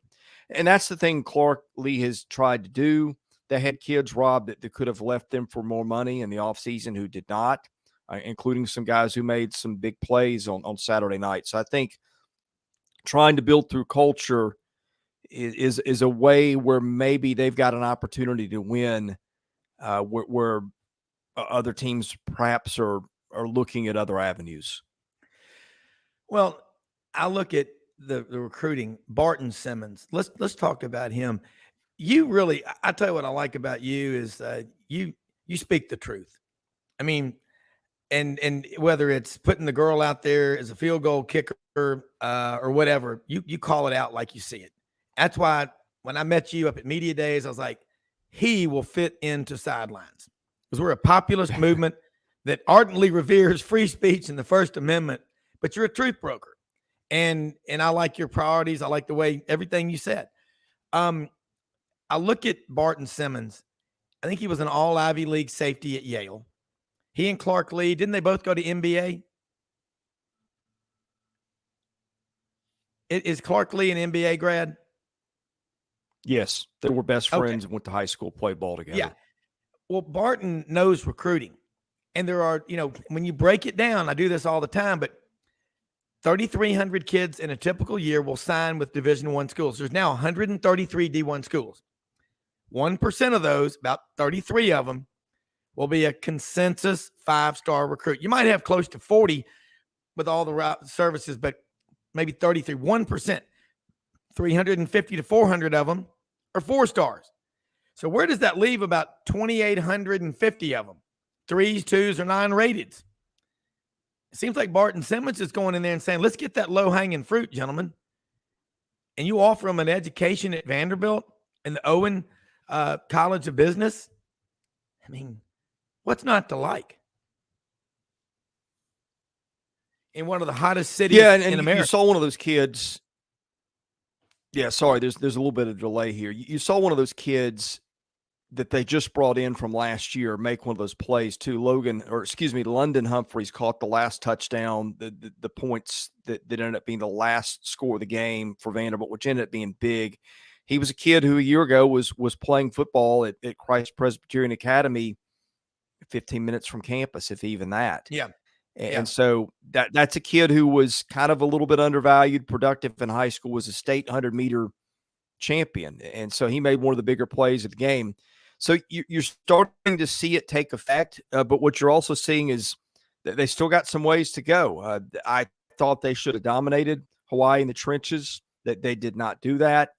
and that's the thing Clark Lee has tried to do. They had kids, Rob, that could have left them for more money in the offseason who did not, including some guys who made some big plays on Saturday night. So I think trying to build through culture is a way where maybe they've got an opportunity to win where other teams perhaps are looking at other avenues. Well, I look at the recruiting. Barton Simmons. Let's talk about him. You really, I tell you what I like about you is you speak the truth. I mean, and whether it's putting the girl out there as a field goal kicker or whatever, you call it out like you see it. That's why when I met you up at Media Days, I was like, he will fit into Sidelines because we're a populist movement that ardently reveres free speech and the First Amendment, but you're a truth broker. And I like your priorities. I like the way everything you said. I look at Barton Simmons. I think he was an all Ivy League safety at Yale. He and Clark Lee, didn't they both go to MBA? Is Clark Lee an MBA grad? Yes, they were best friends and went to high school, played ball together. Yeah. Well, Barton knows recruiting. And there are, when you break it down, I do this all the time, but 3,300 kids in a typical year will sign with Division I schools. There's now 133 D1 schools. 1% of those, about 33 of them, will be a consensus 5-star recruit. You might have close to 40 with all the services, but maybe 33, 1%. 350 to 400 of them are 4 stars. So where does that leave about 2,850 of them? 3s, 2s, or 9 rateds. It seems like Barton Simmons is going in there and saying, let's get that low-hanging fruit, gentlemen. And you offer them an education at Vanderbilt and the Owen College of Business. I mean, what's not to like? In one of the hottest cities in America. You saw one of those kids. Yeah, sorry, there's a little bit of delay here. You saw one of those kids that they just brought in from last year make one of those plays too. London Humphreys caught the last touchdown, the points that ended up being the last score of the game for Vanderbilt, which ended up being big. He was a kid who a year ago was playing football at Christ Presbyterian Academy 15 minutes from campus, if even that. Yeah. And so that's a kid who was kind of a little bit undervalued, productive in high school, was a state 100-meter champion. And so he made one of the bigger plays of the game. So you're starting to see it take effect. But what you're also seeing is that they still got some ways to go. I thought they should have dominated Hawaii in the trenches. That they did not do that.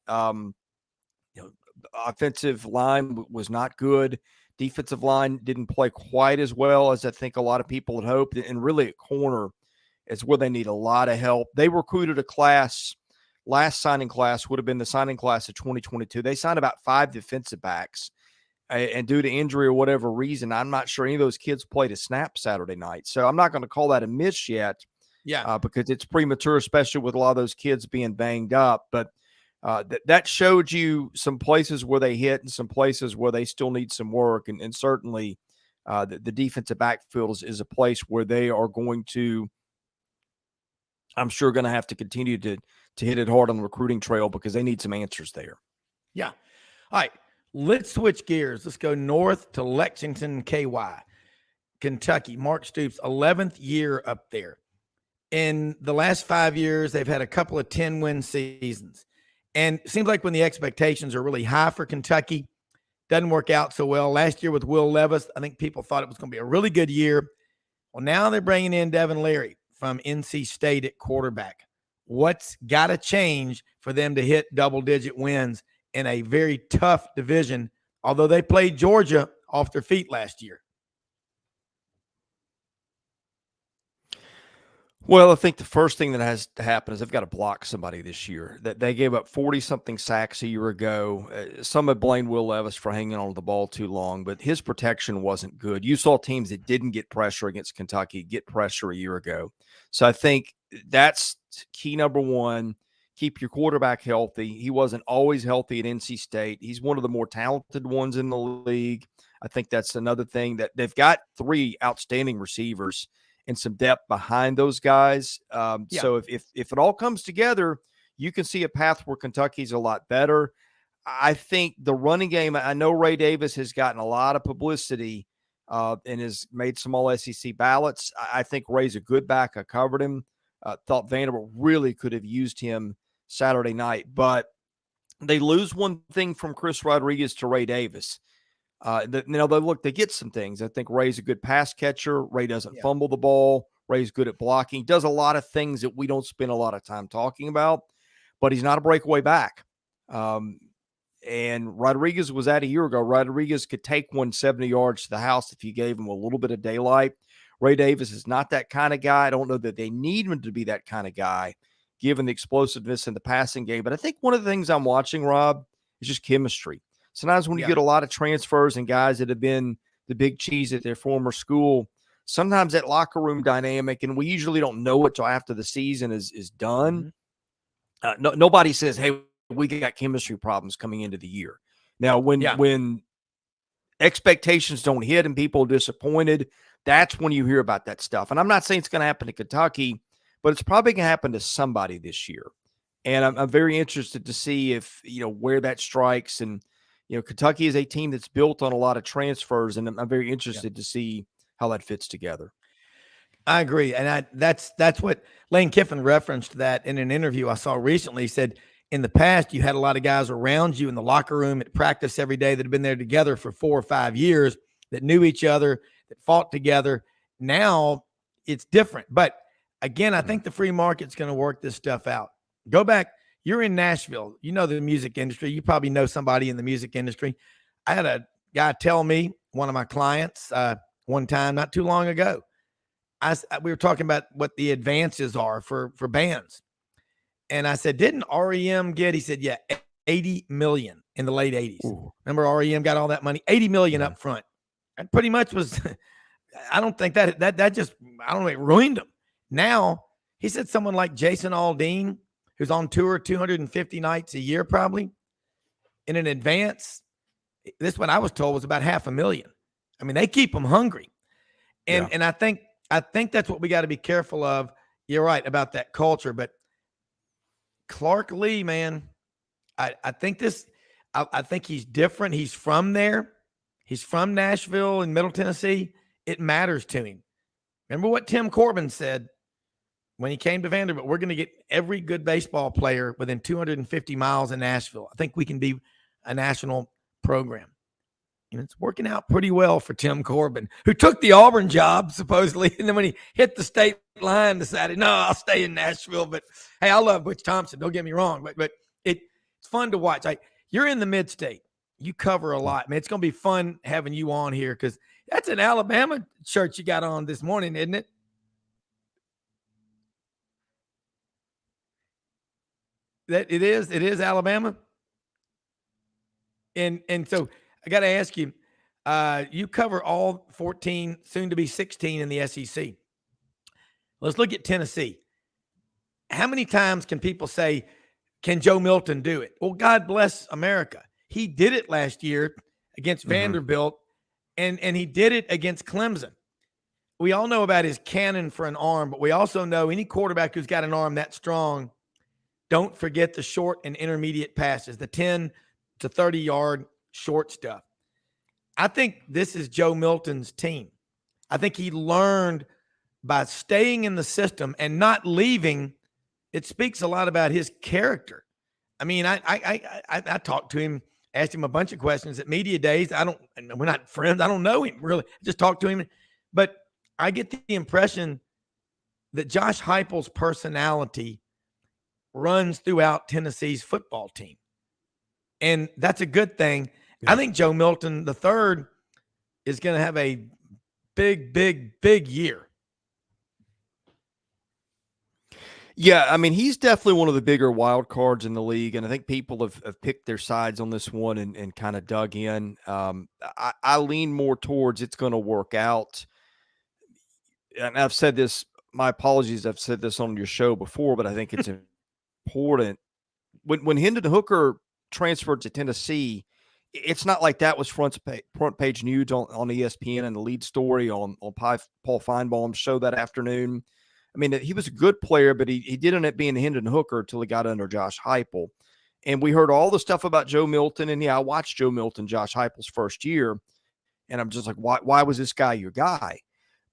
Offensive line was not good. Defensive line didn't play quite as well as I think a lot of people had hoped. And really at corner is where they need a lot of help. They recruited a class, last signing class would have been the signing class of 2022. They signed about 5 defensive backs. And due to injury or whatever reason, I'm not sure any of those kids played a snap Saturday night. So I'm not going to call that a miss yet. Yeah. Because it's premature, especially with a lot of those kids being banged up. But that showed you some places where they hit and some places where they still need some work. And certainly the defensive backfield is a place where they are going to, I'm sure, going to have to continue to hit it hard on the recruiting trail because they need some answers there. Yeah. All right. Let's switch gears. Let's go north to Lexington, KY, Kentucky. Mark Stoops, 11th year up there. In the last 5 years, they've had a couple of 10-win seasons. And it seems like when the expectations are really high for Kentucky, doesn't work out so well. Last year with Will Levis, I think people thought it was going to be a really good year. Well, now they're bringing in Devin Leary from NC State at quarterback. What's got to change for them to hit double-digit wins in a very tough division, although they played Georgia off their feet last year? Well, I think the first thing that has to happen is they've got to block somebody this year. That they gave up 40-something sacks a year ago. Some have blamed Will Levis for hanging on to the ball too long, but his protection wasn't good. You saw teams that didn't get pressure against Kentucky get pressure a year ago. So I think that's key number one. Keep your quarterback healthy. He wasn't always healthy at NC State. He's one of the more talented ones in the league. I think that's another thing, that they've got 3 outstanding receivers and some depth behind those guys. So if it all comes together, you can see a path where Kentucky's a lot better. I think the running game, I know Ray Davis has gotten a lot of publicity and has made some all SEC ballots. I think Ray's a good back. I covered him. Thought Vanderbilt really could have used him Saturday night, but they lose one thing from Chris Rodriguez to Ray Davis. They get some things. I think Ray's a good pass catcher. Ray doesn't fumble the ball. Ray's good at blocking. He does a lot of things that we don't spend a lot of time talking about, but he's not a breakaway back. And Rodriguez was at a year ago. Rodriguez could take 170 yards to the house if you gave him a little bit of daylight. Ray Davis is not that kind of guy. I don't know that they need him to be that kind of guy, given the explosiveness in the passing game. But I think one of the things I'm watching, Rob, is just chemistry. Sometimes when you get a lot of transfers and guys that have been the big cheese at their former school, sometimes that locker room dynamic, and we usually don't know it till after the season is done. Nobody says, hey, we got chemistry problems coming into the year. Now, when expectations don't hit and people are disappointed, that's when you hear about that stuff. And I'm not saying it's going to happen to Kentucky, but it's probably going to happen to somebody this year. And I'm very interested to see if, where that strikes. And, Kentucky is a team that's built on a lot of transfers, and I'm very interested to see how that fits together. I agree. And that's what Lane Kiffin referenced that in an interview I saw recently. He said, in the past, you had a lot of guys around you in the locker room at practice every day that had been there together for 4 or 5 years, that knew each other, that fought together. Now it's different. But again, I think the free market's going to work this stuff out. Go back. You're in Nashville. You know the music industry. You probably know somebody in the music industry. I had a guy tell me, one of my clients, one time not too long ago, we were talking about what the advances are for bands. And I said, didn't REM he said, yeah, 80 million in the late 80s. Ooh. Remember REM got all that money, 80 million up front. That pretty much was, I don't think that just, I don't know, it ruined them. Now, he said someone like Jason Aldean, who's on tour 250 nights a year probably, in an advance, this one I was told was about $500,000. I mean, they keep them hungry. And I think that's what we got to be careful of. You're right about that culture, but Clark Lee, man, I think he's different. He's from there. He's from Nashville and Middle Tennessee. It matters to him. Remember what Tim Corbin said when he came to Vanderbilt? We're going to get every good baseball player within 250 miles of Nashville. I think we can be a national program. And it's working out pretty well for Tim Corbin, who took the Auburn job, supposedly. And then when he hit the state line, decided, no, I'll stay in Nashville. But, hey, I love Butch Thompson. Don't get me wrong. But it's fun to watch. You're in the mid-state. You cover a lot, man. It's going to be fun having you on here because that's an Alabama shirt you got on this morning, isn't it? That it is Alabama. And so I got to ask you, you cover all 14, soon to be 16 in the SEC. Let's look at Tennessee. How many times can people say, can Joe Milton do it? Well, God bless America. He did it last year against Vanderbilt, and he did it against Clemson. We all know about his cannon for an arm, but we also know any quarterback who's got an arm that strong, don't forget the short and intermediate passes, the 10 to 30-yard short stuff. I think this is Joe Milton's team. I think he learned by staying in the system and not leaving. It speaks a lot about his character. I mean, I talked to him, asked him a bunch of questions at media days. We're not friends. I don't know him really. I just talked to him. But I get the impression that Josh Heupel's personality runs throughout Tennessee's football team. And that's a good thing. Yeah. I think Joe Milton III is going to have a big, big, big year. Yeah, I mean, he's definitely one of the bigger wild cards in the league, and I think people have picked their sides on this one and kind of dug in. I lean more towards it's going to work out. And I've said this, my apologies, I've said this on your show before, but I think it's important. When Hendon Hooker transferred to Tennessee, it's not like that was front page news on ESPN and the lead story on Paul Feinbaum's show that afternoon. I mean, he was a good player, but he did end up being Hendon Hooker until he got under Josh Heupel. And we heard all the stuff about Joe Milton. And I watched Joe Milton, Josh Heupel's first year. And I'm just like, why was this guy your guy?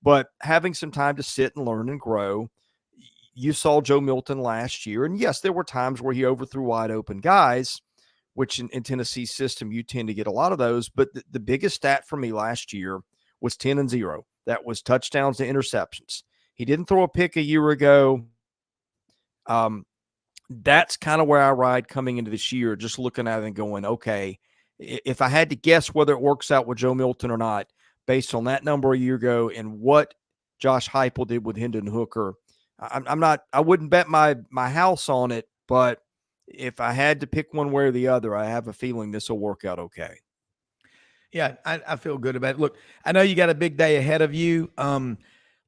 But having some time to sit and learn and grow, you saw Joe Milton last year. And yes, there were times where he overthrew wide open guys, which in Tennessee's system, you tend to get a lot of those. But the biggest stat for me last year was 10-0. That was touchdowns to interceptions. He didn't throw a pick a year ago. That's kind of where I ride coming into this year, just looking at it and going, okay, if I had to guess whether it works out with Joe Milton or not, based on that number a year ago and what Josh Heupel did with Hendon Hooker. I wouldn't bet my house on it, but if I had to pick one way or the other, I have a feeling this will work out okay. Yeah, I feel good about it. Look, I know you got a big day ahead of you.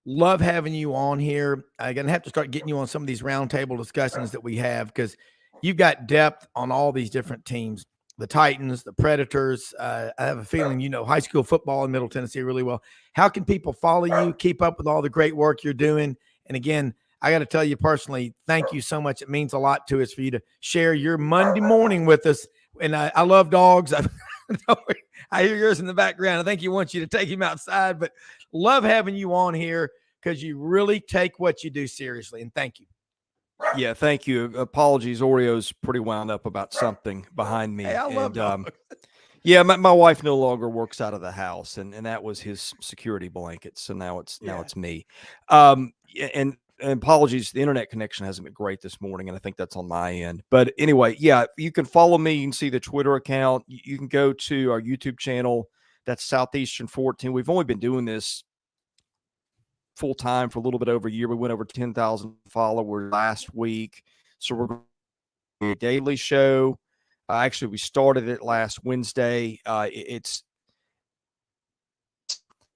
Love having you on here. I'm going to have to start getting you on some of these roundtable discussions that we have, because you've got depth on all these different teams, the Titans, the Predators. I have a feeling you know high school football in Middle Tennessee really well. How can people follow you, keep up with all the great work you're doing? And again, I got to tell you personally, thank you so much. It means a lot to us for you to share your Monday morning with us. And I love dogs. I hear yours in the background. I think he wants you to take him outside, but love having you on here because you really take what you do seriously. And thank you. Yeah, thank you. Apologies, Oreo's pretty wound up about something behind me. Hey, I love dogs. Yeah, my wife no longer works out of the house, and that was his security blanket. So now it's me. And apologies, the internet connection hasn't been great this morning, and I think that's on my end. But anyway, yeah, you can follow me. You can see the Twitter account. You can go to our YouTube channel. That's Southeastern 14. We've only been doing this full time for a little bit over a year. We went over 10,000 followers last week. So we're going to do a daily show. Actually, we started it last Wednesday. It's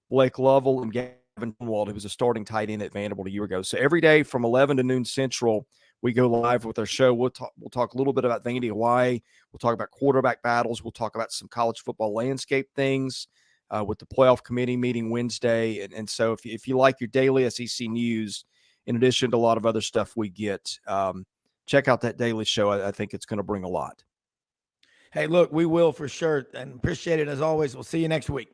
Blake Lovell and Gavin Wald, who was a starting tight end at Vanderbilt a year ago. So every day from 11 to noon Central, we go live with our show. We'll talk a little bit about Vandy, Hawaii. We'll talk about quarterback battles. We'll talk about some college football landscape things with the playoff committee meeting Wednesday. And so if you like your daily SEC news, in addition to a lot of other stuff we get, check out that daily show. I think it's going to bring a lot. Hey, look, we will for sure, and appreciate it as always. We'll see you next week.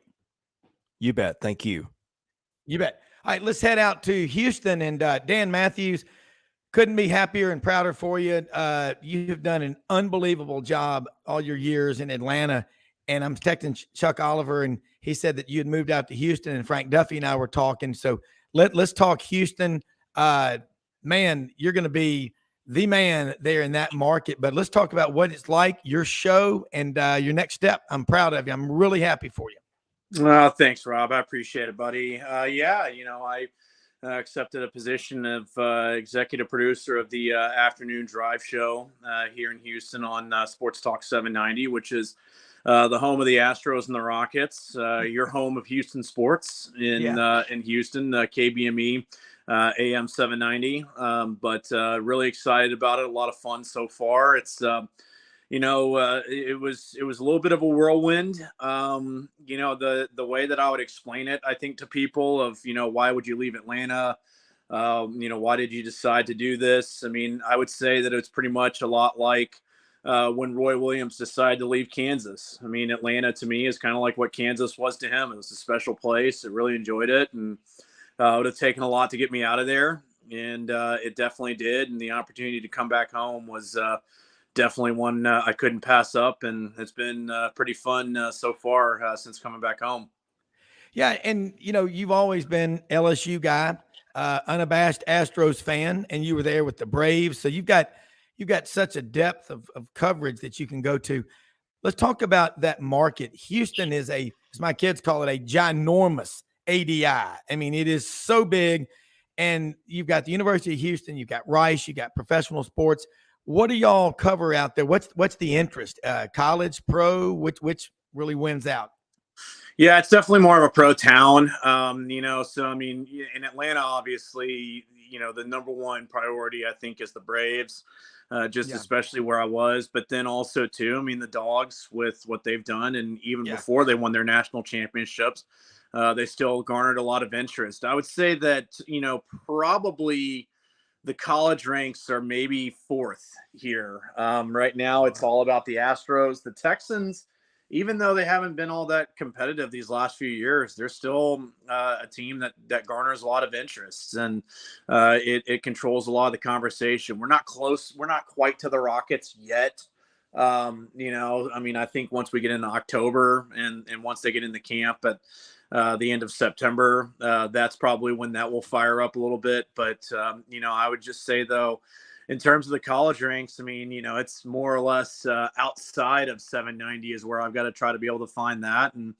You bet. Thank you. You bet. All right, let's head out to Houston, and Dan Mathews, couldn't be happier and prouder for you. You've done an unbelievable job all your years in Atlanta, and I'm texting Chuck Oliver, and he said that you had moved out to Houston, and Frank Duffy and I were talking. So let's talk Houston. Man, you're going to be the man there in that market, but let's talk about what it's like, your show, and your next step. I'm proud of you. I'm really happy for you. Well, thanks, Rob. I appreciate it, buddy. I accepted a position of executive producer of the afternoon drive show here in Houston on Sports Talk 790, which is the home of the Astros and the Rockets, your home of Houston sports in Houston, KBME. AM 790, but really excited about it. A lot of fun so far. It's, it was a little bit of a whirlwind. The way that I would explain it, I think, to people of, why would you leave Atlanta? Why did you decide to do this? I mean, I would say that it's pretty much a lot like when Roy Williams decided to leave Kansas. I mean, Atlanta to me is kind of like what Kansas was to him. It was a special place. I really enjoyed it. And it would have taken a lot to get me out of there, and it definitely did. And the opportunity to come back home was definitely one I couldn't pass up, and it's been pretty fun so far since coming back home. Yeah, and you've always been LSU guy, unabashed Astros fan, and you were there with the Braves, so you've got such a depth of coverage that you can go to. Let's talk about that market. Houston is as my kids call it, a ginormous ADI. I mean, it is so big, and you've got the University of Houston, you've got Rice, you got professional sports. What do y'all cover out there? What's the interest? College, pro, which really wins out? Yeah, it's definitely more of a pro town. So I mean, in Atlanta, obviously, the number one priority I think is the Braves. Especially where I was, but then also too, I mean, the Dogs with what they've done, and even before they won their national championships, they still garnered a lot of interest. I would say that, probably the college ranks are maybe fourth here. Right now, it's all about the Astros. The Texans, even though they haven't been all that competitive these last few years, they're still a team that garners a lot of interest, and it controls a lot of the conversation. We're not close. We're not quite to the Rockets yet. I mean, I think once we get into October and once they get into camp at the end of September, that's probably when that will fire up a little bit. But, I would just say, though, in terms of the college ranks, I mean, it's more or less outside of 790 is where I've got to try to be able to find that. And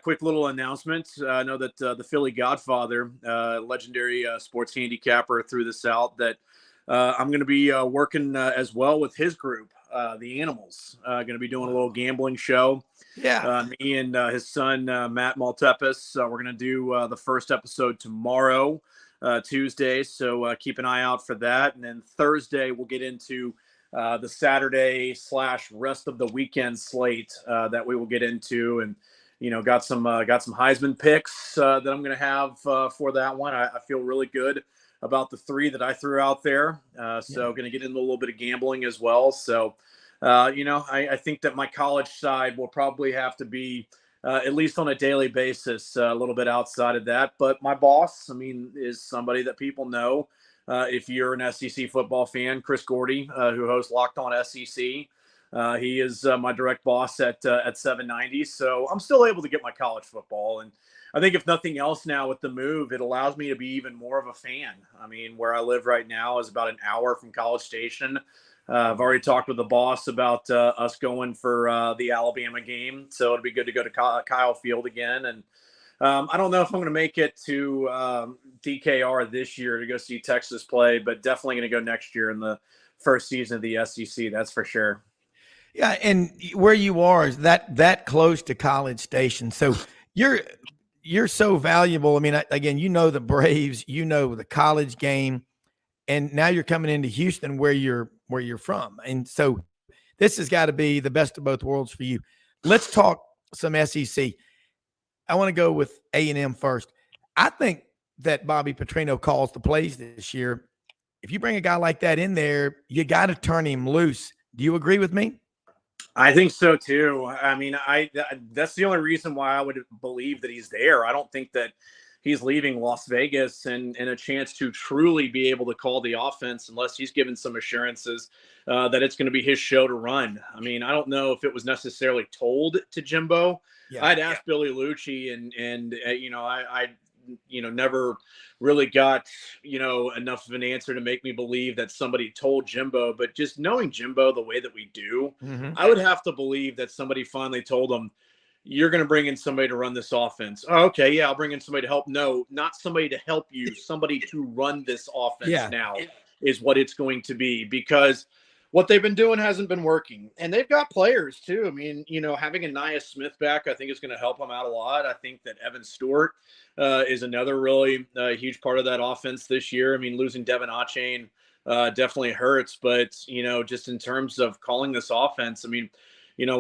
quick little announcement. I know that the Philly Godfather, legendary sports handicapper, threw this out that I'm going to be working as well with his group, the Animals. Going to be doing a little gambling show. Yeah. Me and his son, Matt Maltepis. We're going to do the first episode tomorrow, Tuesday. So keep an eye out for that. And then Thursday, we'll get into the Saturday / rest of the weekend slate that we will get into. And, got some Heisman picks that I'm going to have for that one. I feel really good about the 3 that I threw out there. So going to get into a little bit of gambling as well. So, I think that my college side will probably have to be at least on a daily basis, a little bit outside of that. But my boss, is somebody that people know. If you're an SEC football fan, Chris Gordy, who hosts Locked On SEC, he is my direct boss at 790. So I'm still able to get my college football. And I think if nothing else now with the move, it allows me to be even more of a fan. Where I live right now is about an hour from College Station. I've already talked with the boss about us going for the Alabama game. So it'd be good to go to Kyle Field again. And I don't know if I'm going to make it to DKR this year to go see Texas play, but definitely going to go next year in the first season of the SEC. That's for sure. Yeah. And where you are is that close to College Station. So you're so valuable. Again, the Braves, the college game, and now you're coming into Houston where you're from. And so this has got to be the best of both worlds for you. Let's talk some SEC. I want to go with A&M first. I think that Bobby Petrino calls the plays this year. If you bring a guy like that in there, you got to turn him loose. Do you agree with me? I think so too. That's the only reason why I would believe that he's there. I don't think that he's leaving Las Vegas and a chance to truly be able to call the offense unless he's given some assurances that it's going to be his show to run. I don't know if it was necessarily told to Jimbo. Yeah, I'd asked Billy Lucci and I never really got, enough of an answer to make me believe that somebody told Jimbo, but just knowing Jimbo the way that we do, I would have to believe that somebody finally told him, you're going to bring in somebody to run this offense. Oh, okay. Yeah. I'll bring in somebody to help. No, not somebody to help you, somebody to run this offense now is what it's going to be, because what they've been doing hasn't been working, and they've got players too. Having a Nia Smith back, I think is going to help them out a lot. I think that Evan Stewart is another really huge part of that offense this year. Losing Devin Achane definitely hurts, but just in terms of calling this offense, when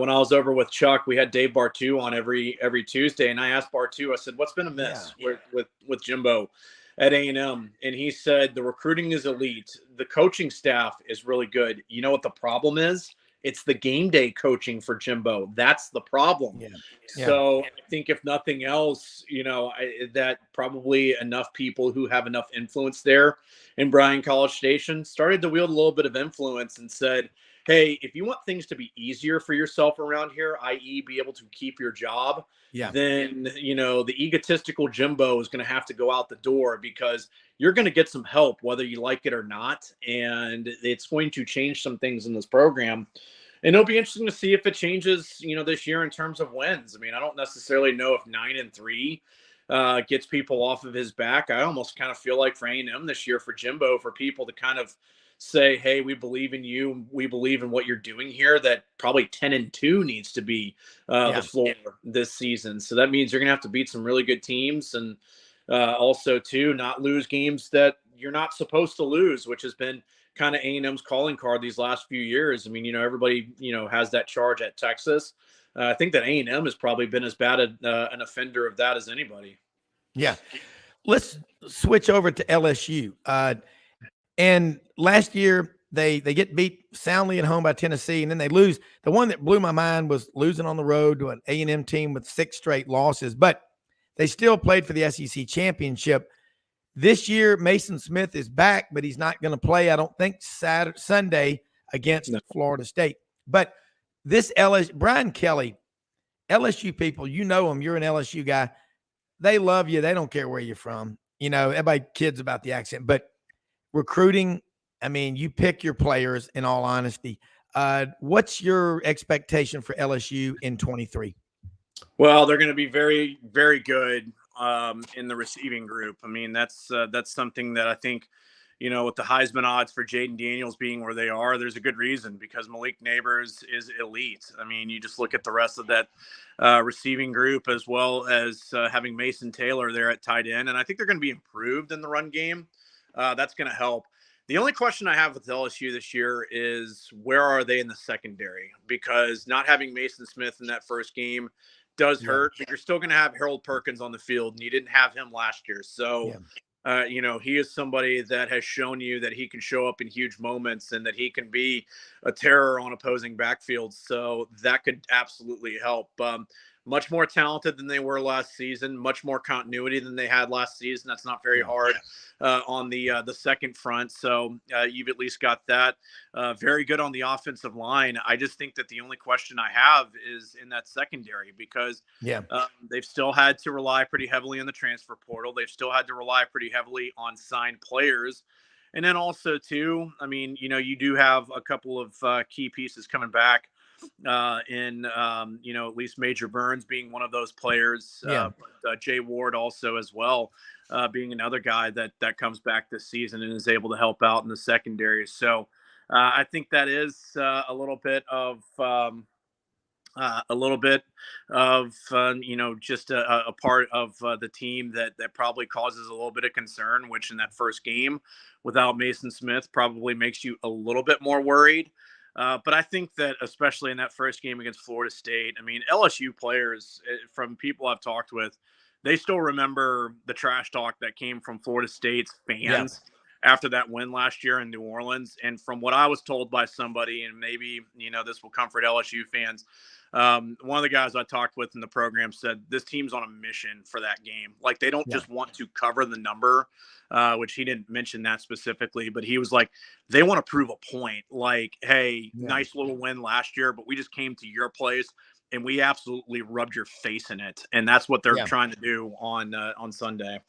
I was over with Chuck, we had Dave Bartu on every Tuesday, and I asked Bartu, I said, what's been amiss with Jimbo at A&M? And he said, the recruiting is elite. The coaching staff is really good. You know what the problem is? It's the game day coaching for Jimbo. That's the problem. Yeah. So I think if nothing else, that probably enough people who have enough influence there in Bryan College Station started to wield a little bit of influence and said, hey, if you want things to be easier for yourself around here, i.e. be able to keep your job, then, the egotistical Jimbo is going to have to go out the door, because you're going to get some help whether you like it or not. And it's going to change some things in this program. And it'll be interesting to see if it changes, this year in terms of wins. I don't necessarily know if 9-3 gets people off of his back. I almost kind of feel like for A&M this year, for Jimbo, for people to kind of say, hey, we believe in you, we believe in what you're doing here, that probably 10-2 needs to be the floor this season. So that means you're gonna have to beat some really good teams, and also too not lose games that you're not supposed to lose, which has been kind of A&M's calling card these last few years. Everybody has that charge at Texas. I think that A&M has probably been as bad an offender of that as anybody. Yeah. Let's switch over to LSU. And last year, they get beat soundly at home by Tennessee, and then they lose. The one that blew my mind was losing on the road to an A&M team with 6 straight losses, but they still played for the SEC championship. This year, Mason Smith is back, but he's not going to play, I don't think, Sunday against Florida State. But this Brian Kelly, LSU people, you know him, you're an LSU guy. They love you. They don't care where you're from. Everybody kids about the accent, but recruiting I mean, you pick your players. In all honesty, what's your expectation for LSU in 23? Well, they're going to be very, very good in the receiving group. I mean, that's something that I think, with the Heisman odds for Jaden Daniels being where they are, there's a good reason, because Malik Neighbors is elite. I mean, you just look at the rest of that receiving group, as well as having Mason Taylor there at tight end, and I think they're going to be improved in the run game. That's going to help. The only question I have with LSU this year is, where are they in the secondary? Because not having Mason Smith in that first game does hurt, but you're still going to have Harold Perkins on the field, and you didn't have him last year. So, he is somebody that has shown you that he can show up in huge moments and that he can be a terror on opposing backfields. So that could absolutely help. Much more talented than they were last season, much more continuity than they had last season. That's not very hard on the second front. So you've at least got that. Very good on the offensive line. I just think that the only question I have is in that secondary, because they've still had to rely pretty heavily on the transfer portal. They've still had to rely pretty heavily on signed players. And then also, too, I mean, you do have a couple of key pieces coming back. At least Major Burns being one of those players, but Jay Ward also as well, being another guy that comes back this season and is able to help out in the secondary. So I think that is a little bit of just a part of the team that probably causes a little bit of concern, which in that first game without Mason Smith probably makes you a little bit more worried. But I think that especially in that first game against Florida State, I mean, LSU players, from people I've talked with, they still remember the trash talk that came from Florida State's fans after that win last year in New Orleans. And from what I was told by somebody, and maybe, this will comfort LSU fans, one of the guys I talked with in the program said this team's on a mission for that game. Like, they don't just want to cover the number, which he didn't mention that specifically, but he was like, they want to prove a point. Like, hey, nice little win last year, but we just came to your place and we absolutely rubbed your face in it. And that's what they're trying to do on Sunday.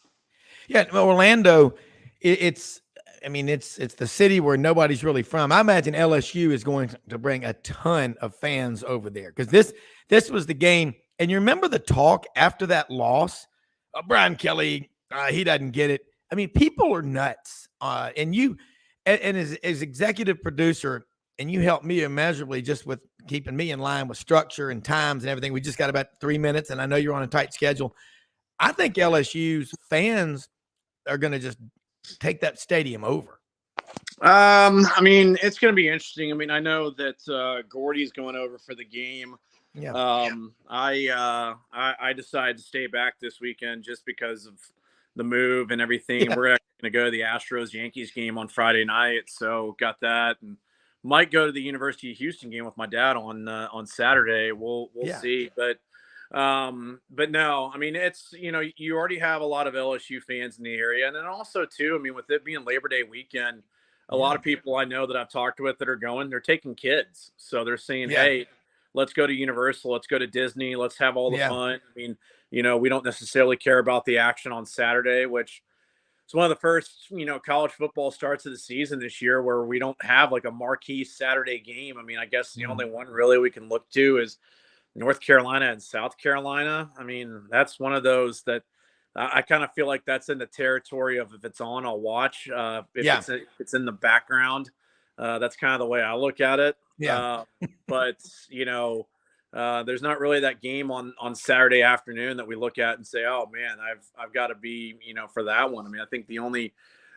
Yeah. Orlando, it's the city where nobody's really from. I imagine LSU is going to bring a ton of fans over there, because this was the game. And you remember the talk after that loss? Brian Kelly, he doesn't get it. I mean, people are nuts. And as executive producer, and you helped me immeasurably just with keeping me in line with structure and times and everything. We just got about 3 minutes, and I know you're on a tight schedule. I think LSU's fans are going to just take that stadium over. I mean, it's going to be interesting. I mean, I know that Gordy's going over for the game. Yeah. I decided to stay back this weekend just because of the move and everything. Yeah. We're actually going to go to the Astros-Yankees game on Friday night, so got that, and might go to the University of Houston game with my dad on Saturday. We'll see, but no, I mean, it's, you already have a lot of LSU fans in the area. And then also too, I mean, with it being Labor Day weekend, a lot of people I know that I've talked with that are going, they're taking kids. So they're saying, hey, let's go to Universal, let's go to Disney, let's have all the fun. I mean, we don't necessarily care about the action on Saturday, which it's one of the first, college football starts of the season this year where we don't have like a marquee Saturday game. I mean, I guess the only one really we can look to is North Carolina and South Carolina. I mean, that's one of those that I kind of feel like that's in the territory of, if it's on, I'll watch. If it's in the background, that's kind of the way I look at it. But there's not really that game on Saturday afternoon that we look at and say, oh man, I've got to be, for that one. I mean, I think the only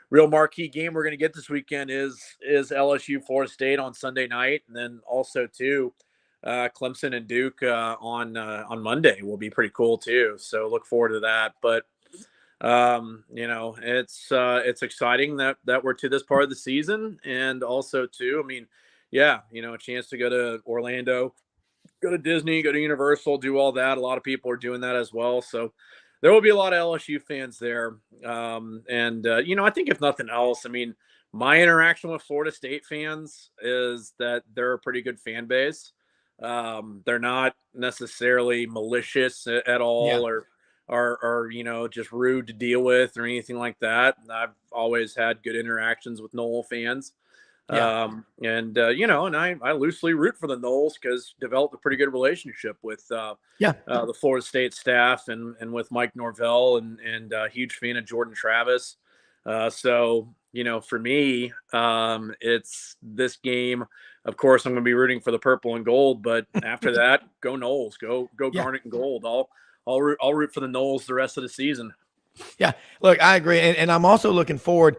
real marquee game we're going to get this weekend is LSU Florida State on Sunday night, and then also too, Clemson and Duke on Monday will be pretty cool too. So look forward to that. But it's exciting that we're to this part of the season, and also too, I mean, a chance to go to Orlando, go to Disney, go to Universal, do all that. A lot of people are doing that as well. So there will be a lot of LSU fans there. I think if nothing else, I mean, my interaction with Florida State fans is that they're a pretty good fan base. They're not necessarily malicious at all, or just rude to deal with or anything like that. I've always had good interactions with Noel fans. Yeah. And I loosely root for the Noles because developed a pretty good relationship with the Florida State staff and with Mike Norvell and huge fan of Jordan Travis. So for me, it's this game. Of course, I'm going to be rooting for the purple and gold, but after that, go Noles, go Garnet and gold. I'll root for the Noles the rest of the season. Yeah, look, I agree, and I'm also looking forward.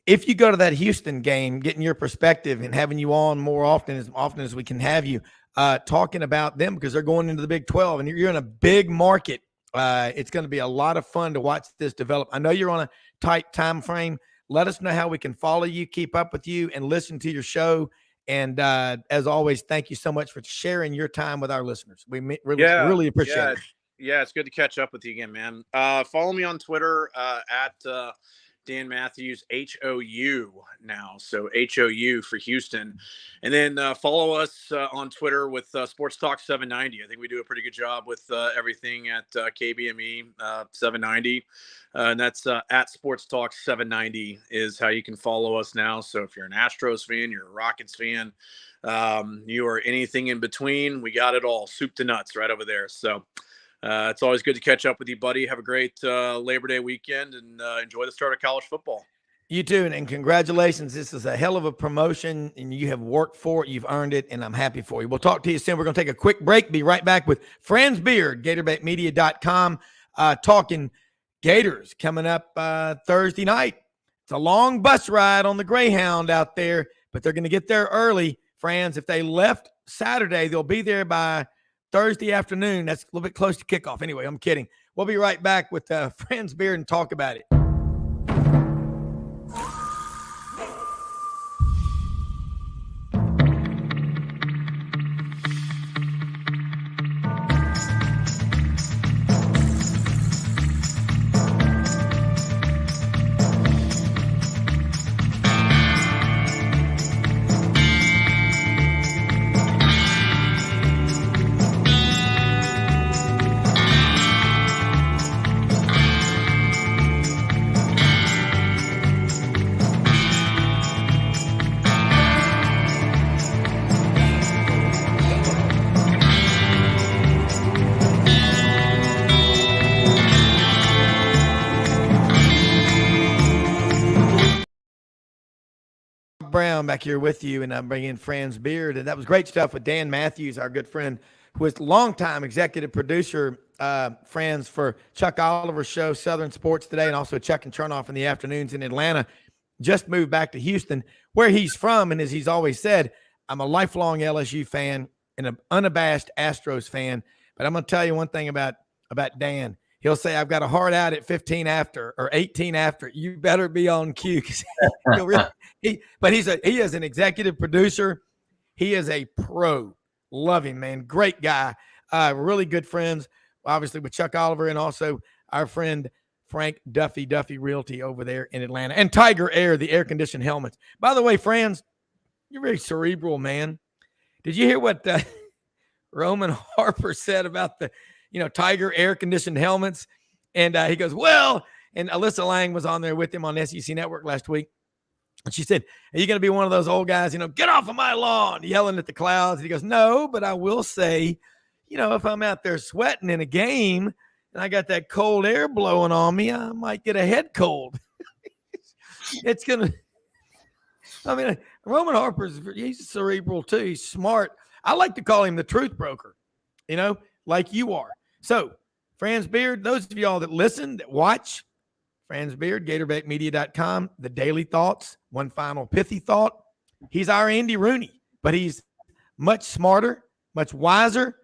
If you go to that Houston game, getting your perspective and having you on more often as we can have you, talking about them because they're going into the Big 12 and you're in a big market. It's going to be a lot of fun to watch this develop. I know you're on a tight time frame. Let us know how we can follow you, keep up with you, and listen to your show. And as always, thank you so much for sharing your time with our listeners. We really appreciate it. Yeah, it's good to catch up with you again, man. Follow me on Twitter at Dan Mathews, HOU now. So HOU for Houston. And then follow us on Twitter with Sports Talk 790. I think we do a pretty good job with everything at KBME 790. And that's at Sports Talk 790 is how you can follow us now. So if you're an Astros fan, you're a Rockets fan, you are anything in between, we got it all, soup to nuts right over there. So it's always good to catch up with you, buddy. Have a great Labor Day weekend and enjoy the start of college football. You too, and congratulations. This is a hell of a promotion, and you have worked for it. You've earned it, and I'm happy for you. We'll talk to you soon. We're going to take a quick break. Be right back with Franz Beard, GatorBaitMedia.com, talking Gators coming up Thursday night. It's a long bus ride on the Greyhound out there, but they're going to get there early. Franz, if they left Saturday, they'll be there by Thursday afternoon. That's a little bit close to kickoff. Anyway, I'm kidding. We'll be right back with Franz Beard and talk about it. Browne back here with you, and I'm bringing in Franz Beard, and that was great stuff with Dan Mathews, our good friend, who is longtime executive producer, Franz, for Chuck Oliver's show, Southern Sports Today, and also Chuck and Chernoff in the afternoons in Atlanta. Just moved back to Houston, where he's from, and as he's always said, I'm a lifelong LSU fan and an unabashed Astros fan. But I'm going to tell you one thing about Dan. He'll say, I've got a hard out at 15 after or 18 after. You better be on cue. But he is an executive producer. He is a pro. Love him, man. Great guy. Really good friends, obviously, with Chuck Oliver and also our friend Frank Duffy Realty over there in Atlanta. And Tiger Air, the air-conditioned helmets. By the way, Franz, you're very cerebral, man. Did you hear what Roman Harper said about the Tiger air-conditioned helmets? And he goes, well, and Alyssa Lang was on there with him on SEC Network last week. And she said, are you going to be one of those old guys, get off of my lawn, yelling at the clouds? And he goes, no, but I will say, if I'm out there sweating in a game and I got that cold air blowing on me, I might get a head cold. It's going to, Roman Harper's, he's cerebral too. He's smart. I like to call him the truth broker, like you are. So, Franz Beard, those of y'all that listen, that watch, Franz Beard, GatorBaitMedia.com, the daily thoughts, one final pithy thought. He's our Andy Rooney, but he's much smarter, much wiser,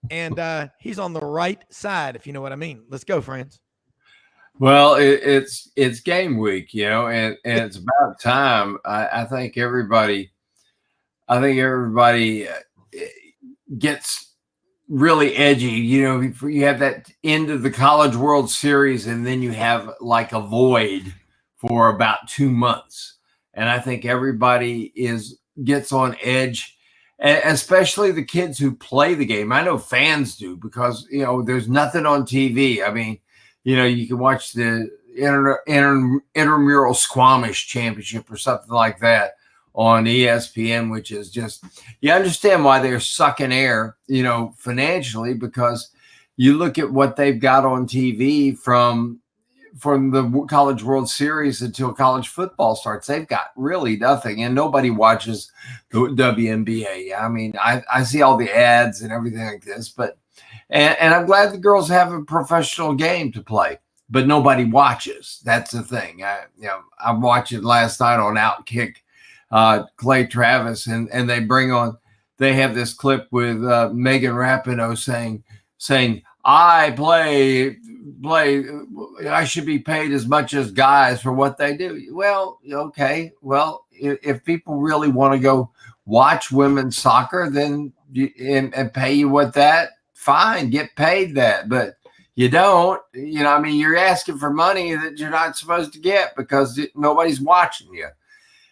and he's on the right side, if you know what I mean. Let's go, Franz. Well, it's game week, and it's about time. I think everybody gets really edgy. You have that end of the College World Series, and then you have like a void for about 2 months. And I think everybody gets on edge, especially the kids who play the game. I know fans do because, there's nothing on TV. I mean, you can watch the intramural Squamish championship or something like that on ESPN, which is just, you understand why they're sucking air, financially, because you look at what they've got on TV from the College World Series until college football starts. They've got really nothing, and nobody watches the WNBA. I mean, I see all the ads and everything like this, but and I'm glad the girls have a professional game to play, but nobody watches. That's the thing. I'm watching last night on Outkick, Clay Travis, and they have this clip with Megan Rapinoe saying I should be paid as much as guys for what they do. Well, okay. Well, if people really want to go watch women's soccer, then and pay you fine, get paid that. But you don't, you're asking for money that you're not supposed to get because nobody's watching you.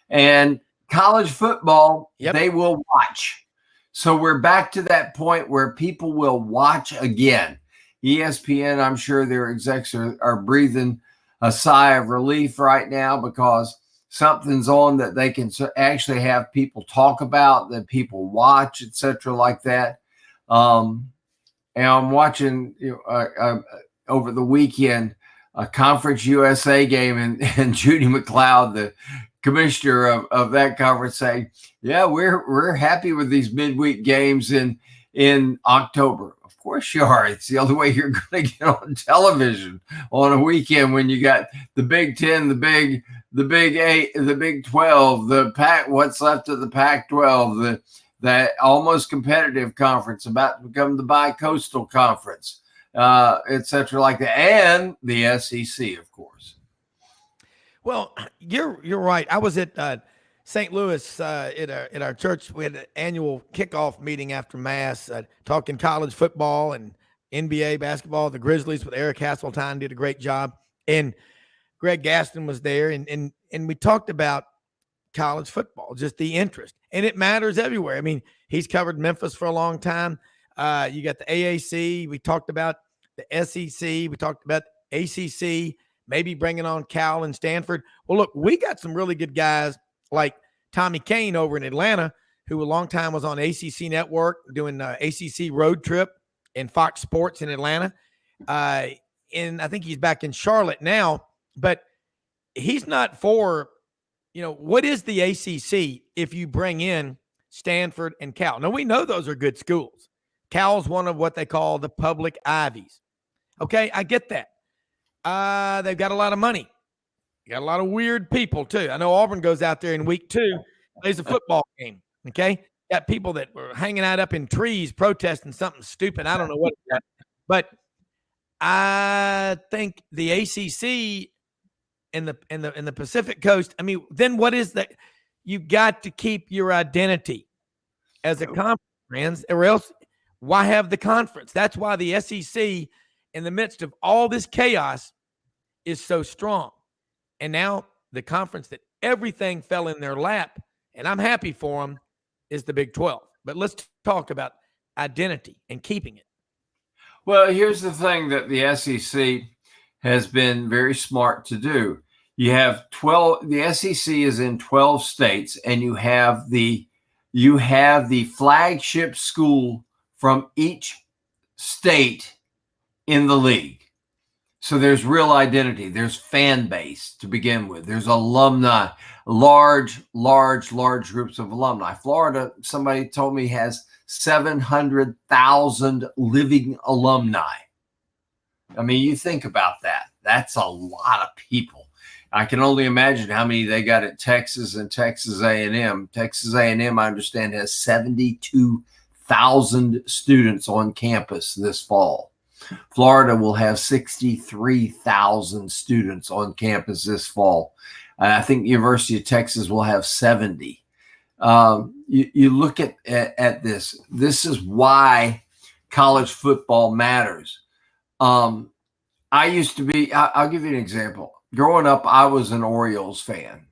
And college football, They will watch. So we're back to that point where people will watch again. ESPN, I'm sure their execs are breathing a sigh of relief right now because something's on that they can actually have people talk about, that people watch, etc., like that. And I'm watching over the weekend a Conference USA game, and Judy McLeod, the commissioner of that conference, saying, "Yeah, we're happy with these midweek games in October." Of course you are. It's the only way you're going to get on television on a weekend when you got the Big Ten, the Big 8, the Big 12, the Pac. What's left of the Pac-12, that almost competitive conference about to become the bi-coastal conference, etc., like that, and the SEC, of course. Well, you're right. I was at St. Louis at our church. We had an annual kickoff meeting after Mass, talking college football and NBA basketball. The Grizzlies with Eric Hasseltine did a great job, and Greg Gaston was there, and we talked about college football, just the interest, and it matters everywhere. I mean, he's covered Memphis for a long time. You got the AAC. We talked about the SEC. We talked about ACC, maybe bringing on Cal and Stanford. Well, look, we got some really good guys like Tommy Kane over in Atlanta, who a long time was on ACC Network doing ACC Road Trip and Fox Sports in Atlanta. And I think he's back in Charlotte now, but he's not for, what is the ACC if you bring in Stanford and Cal? Now, we know those are good schools. Cal's one of what they call the public Ivies. Okay, I get that. They've got a lot of money. You got a lot of weird people, too. I know Auburn goes out there in week 2, plays a football game, okay? Got people that were hanging out up in trees protesting something stupid. I don't know what it's at. But I think the ACC in the Pacific Coast, I mean, then what is that? You got to keep your identity as a conference, friends, or else why have the conference? That's why the SEC, in the midst of all this chaos, is so strong. And now the conference that everything fell in their lap, and I'm happy for them, is the Big 12. But let's talk about identity and keeping it. Well, here's the thing that the SEC has been very smart to do. You have 12, the SEC is in 12 states, and you have the flagship school from each state in the league. So there's real identity. There's fan base to begin with. There's alumni, large groups of alumni. Florida, somebody told me, has 700,000 living alumni. I mean, you think about that. That's a lot of people. I can only imagine how many they got at Texas and Texas A&M. Texas A&M, I understand, has 72,000 students on campus this fall. Florida will have 63,000 students on campus this fall. I think the University of Texas will have 70. You look at this. This is why college football matters. I used to be, I'll give you an example. Growing up, I was an Orioles fan.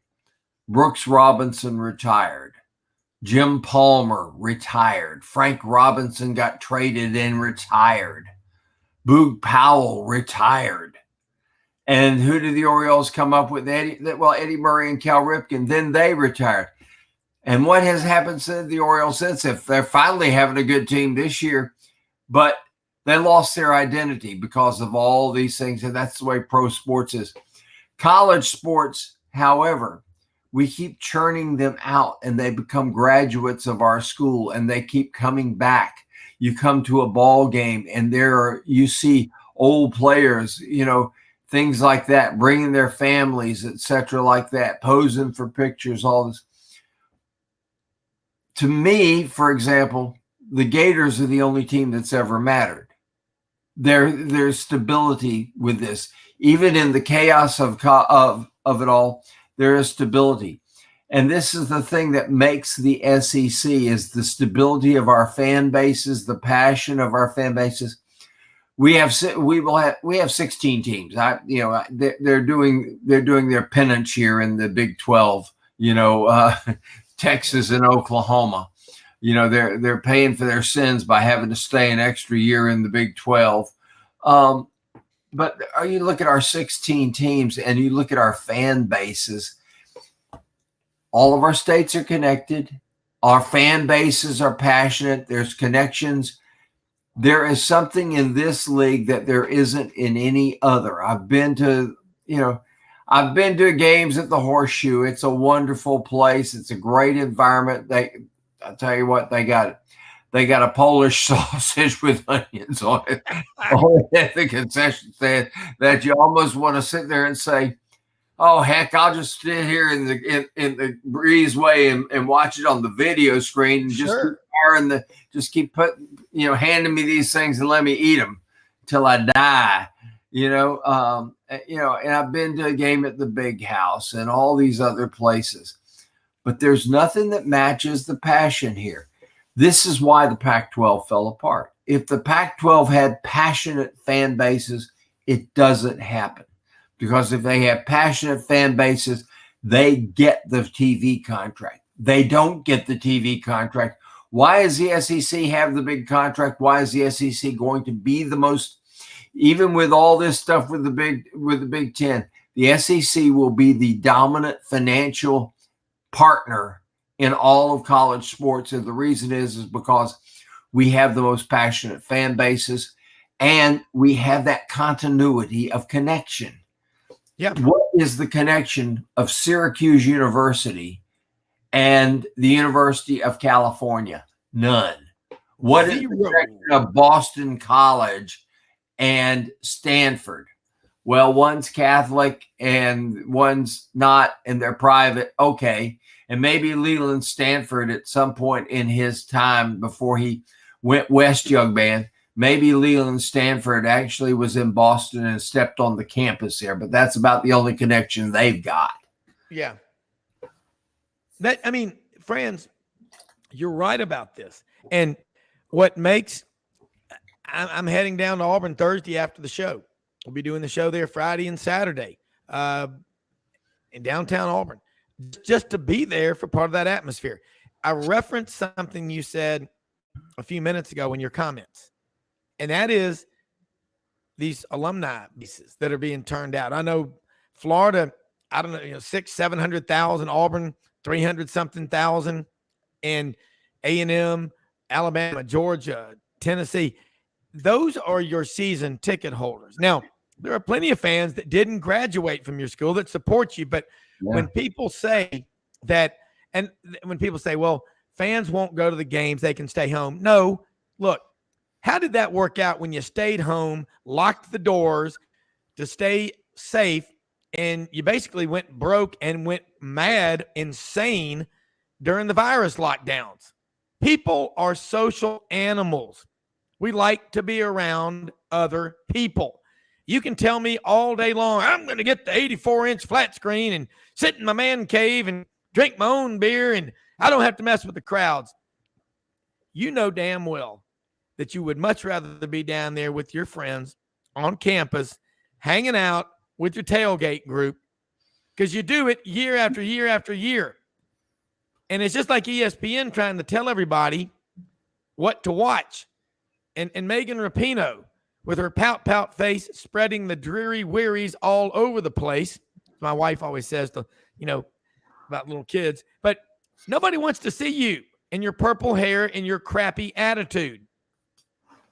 Brooks Robinson retired. Jim Palmer retired. Frank Robinson got traded and retired. Boog Powell retired. And who did the Orioles come up with? Eddie Murray and Cal Ripken. Then they retired. And what has happened to the Orioles since? If they're finally having a good team this year, but they lost their identity because of all these things, and that's the way pro sports is. College sports, however, we keep churning them out, and they become graduates of our school, and they keep coming back. You come to a ball game, and you see old players, things like that, bringing their families, etc., like that, posing for pictures, all this. To me, for example, the Gators are the only team that's ever mattered. There's stability with this. Even in the chaos of it all, there is stability. And this is the thing that makes the SEC, is the stability of our fan bases, the passion of our fan bases. We have 16 teams. They're doing their penance here in the Big 12. Texas and Oklahoma. They're paying for their sins by having to stay an extra year in the Big 12. But you look at our 16 teams and you look at our fan bases, all of our states are connected. Our fan bases are passionate. There's connections. There is something in this league that there isn't in any other. I've been to games at the Horseshoe. It's a wonderful place. It's a great environment. I'll tell you what, they got a Polish sausage with onions on it at the concession stand that you almost want to sit there and say, oh, heck, I'll just sit here in the breezeway and watch it on the video screen and just keep putting, handing me these things and let me eat them till I die. And I've been to a game at the Big House and all these other places, but there's nothing that matches the passion here. This is why the Pac-12 fell apart. If the Pac-12 had passionate fan bases, it doesn't happen, because if they have passionate fan bases, they get the TV contract. They don't get the TV contract. Why does the SEC have the big contract? Why is the SEC going to be the most? Even with all this stuff with the Big Ten, the SEC will be the dominant financial partner in all of college sports. And the reason is because we have the most passionate fan bases and we have that continuity of connection. Yeah. What is the connection of Syracuse University and the University of California? None. What is the connection of Boston College and Stanford? Well, one's Catholic and one's not, and they're private. Okay. And maybe Leland Stanford at some point in his time before he went west, young man, maybe Leland Stanford actually was in Boston and stepped on the campus there, but that's about the only connection they've got. Yeah. Friends, you're right about this. And what makes I'm heading down to Auburn Thursday after the show. We'll be doing the show there Friday and Saturday in downtown Auburn, just to be there for part of that atmosphere. I referenced something you said a few minutes ago in your comments, and that is these alumni pieces that are being turned out. I know Florida, 600,000-700,000, Auburn 300-something thousand, and A&M, Alabama, Georgia, Tennessee. Those are your season ticket holders. Now, there are plenty of fans that didn't graduate from your school that support you, but when people say that, and when people say, well, fans won't go to the games, they can stay home. No, look, how did that work out when you stayed home, locked the doors to stay safe, and you basically went broke and went mad, insane during the virus lockdowns? People are social animals. We like to be around other people. You can tell me all day long, I'm going to get the 84-inch flat screen and sit in my man cave and drink my own beer, and I don't have to mess with the crowds. You know damn well that you would much rather be down there with your friends on campus, hanging out with your tailgate group, because you do it year after year after year. And it's just like ESPN trying to tell everybody what to watch. And Megan Rapinoe, with her pout face, spreading the dreary wearies all over the place. My wife always says about little kids. But Nobody wants to see you and your purple hair and your crappy attitude.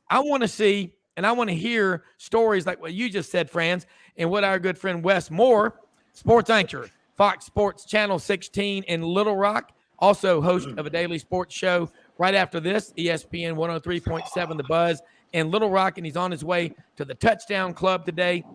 I want to see and I want to hear stories like what you just said, Franz, and what our good friend Wess Moore, sports anchor, Fox Sports Channel 16 in Little Rock, also host of a daily sports show right after this, ESPN 103.7 The Buzz in Little Rock, and he's on his way to the Touchdown Club today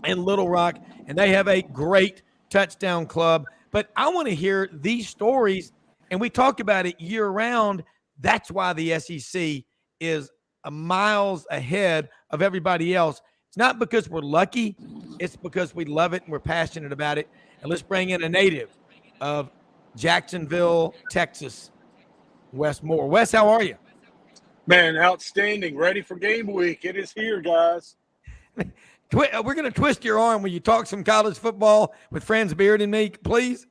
in Little Rock, and they have a great touchdown club. But I want to hear these stories, and we talk about it year round. That's why the SEC is miles ahead of everybody else. It's not because we're lucky. It's because we love it and we're passionate about it. And let's bring in a native of Jacksonville, Texas, Wess Moore. Wess, how are you? Man, outstanding. Ready for game week. It is here, guys. We're going to twist your arm when you talk some college football with Franz Beard and me, please.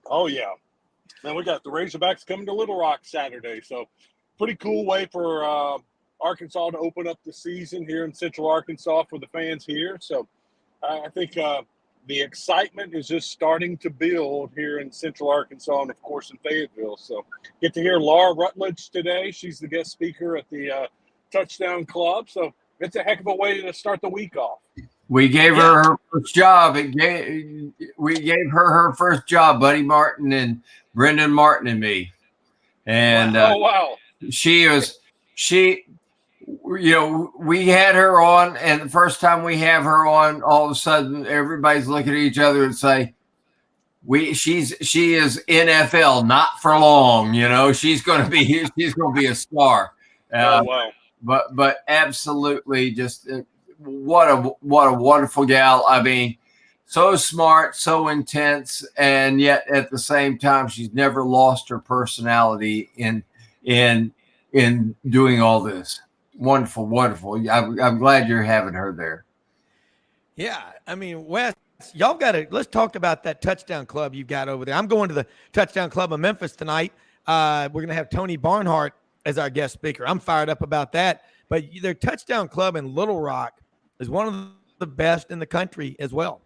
Oh, yeah. Man, we got the Razorbacks coming to Little Rock Saturday. So pretty cool way for Arkansas to open up the season here in Central Arkansas for the fans here. So I think the excitement is just starting to build here in Central Arkansas and, of course, in Fayetteville. So get to hear Laura Rutledge today. She's the guest speaker at the Touchdown Club. So it's a heck of a way to start the week off. We gave her her first job. We gave her first job, Buddy Martin and Brendan Martin and me. And wow. We had her on, and the first time we have her on, all of a sudden everybody's looking at each other and say, she is NFL, not for long. She's going to be a star. Wow. But absolutely, just what a wonderful gal. I mean, so smart, so intense, and yet at the same time, she's never lost her personality in doing all this. Wonderful, wonderful. I'm glad you're having her there. Yeah, I mean, Wes, y'all got to let's talk about that touchdown club you've got over there. I'm going to the Touchdown Club of Memphis tonight. We're going to have Tony Barnhart as our guest speaker. I'm fired up about that. But their touchdown club in Little Rock is one of the best in the country as well.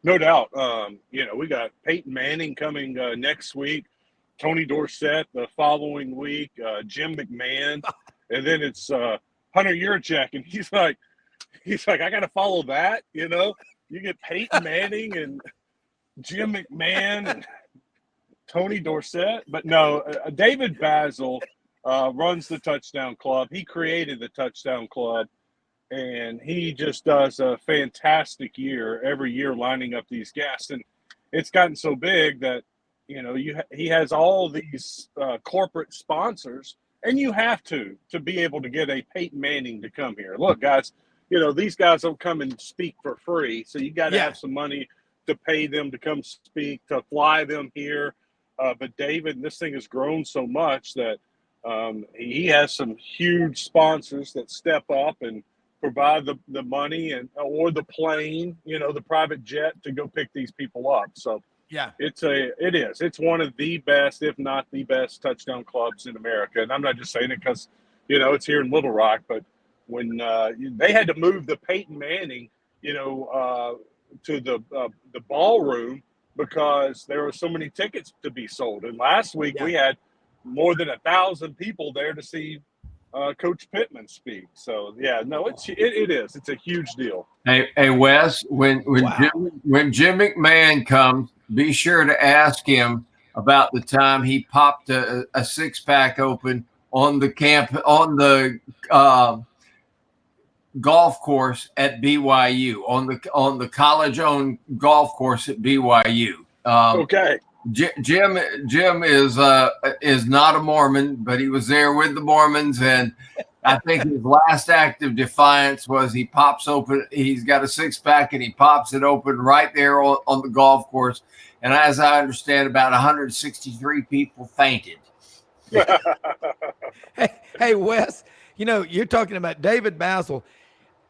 No doubt. We got Peyton Manning coming next week, Tony Dorsett the following week, Jim McMahon, and then it's Hunter Yurachek, and he's like, I got to follow that. You get Peyton Manning and Jim McMahon and Tony Dorsett, but no, David Basil runs the Touchdown Club. He created the Touchdown Club, and he just does a fantastic year every year lining up these guests. And it's gotten so big that, he has all these corporate sponsors, and you have to be able to get a Peyton Manning to come here. Look, guys, these guys don't come and speak for free, so you got to have some money to pay them to come speak, to fly them here. But David, this thing has grown so much that he has some huge sponsors that step up and provide the money or the plane, the private jet to go pick these people up. So yeah, it's one of the best, if not the best, touchdown clubs in America. And I'm not just saying it because it's here in Little Rock, but when they had to move the Peyton Manning, to the ballroom because there were so many tickets to be sold. And last week we had more than 1,000 people there to see Coach Pittman speak. So it is. It's a huge deal. Hey Wes, when Jim McMahon comes, be sure to ask him about the time he popped a 6-pack open on the golf course at BYU, on the college-owned golf course at BYU. Okay. Jim is not a Mormon, but he was there with the Mormons, and I think his last act of defiance was he pops open. He's got a 6-pack and he pops it open right there on the golf course. And as I understand, about 163 people fainted. Hey, Wes, you're talking about David Basil.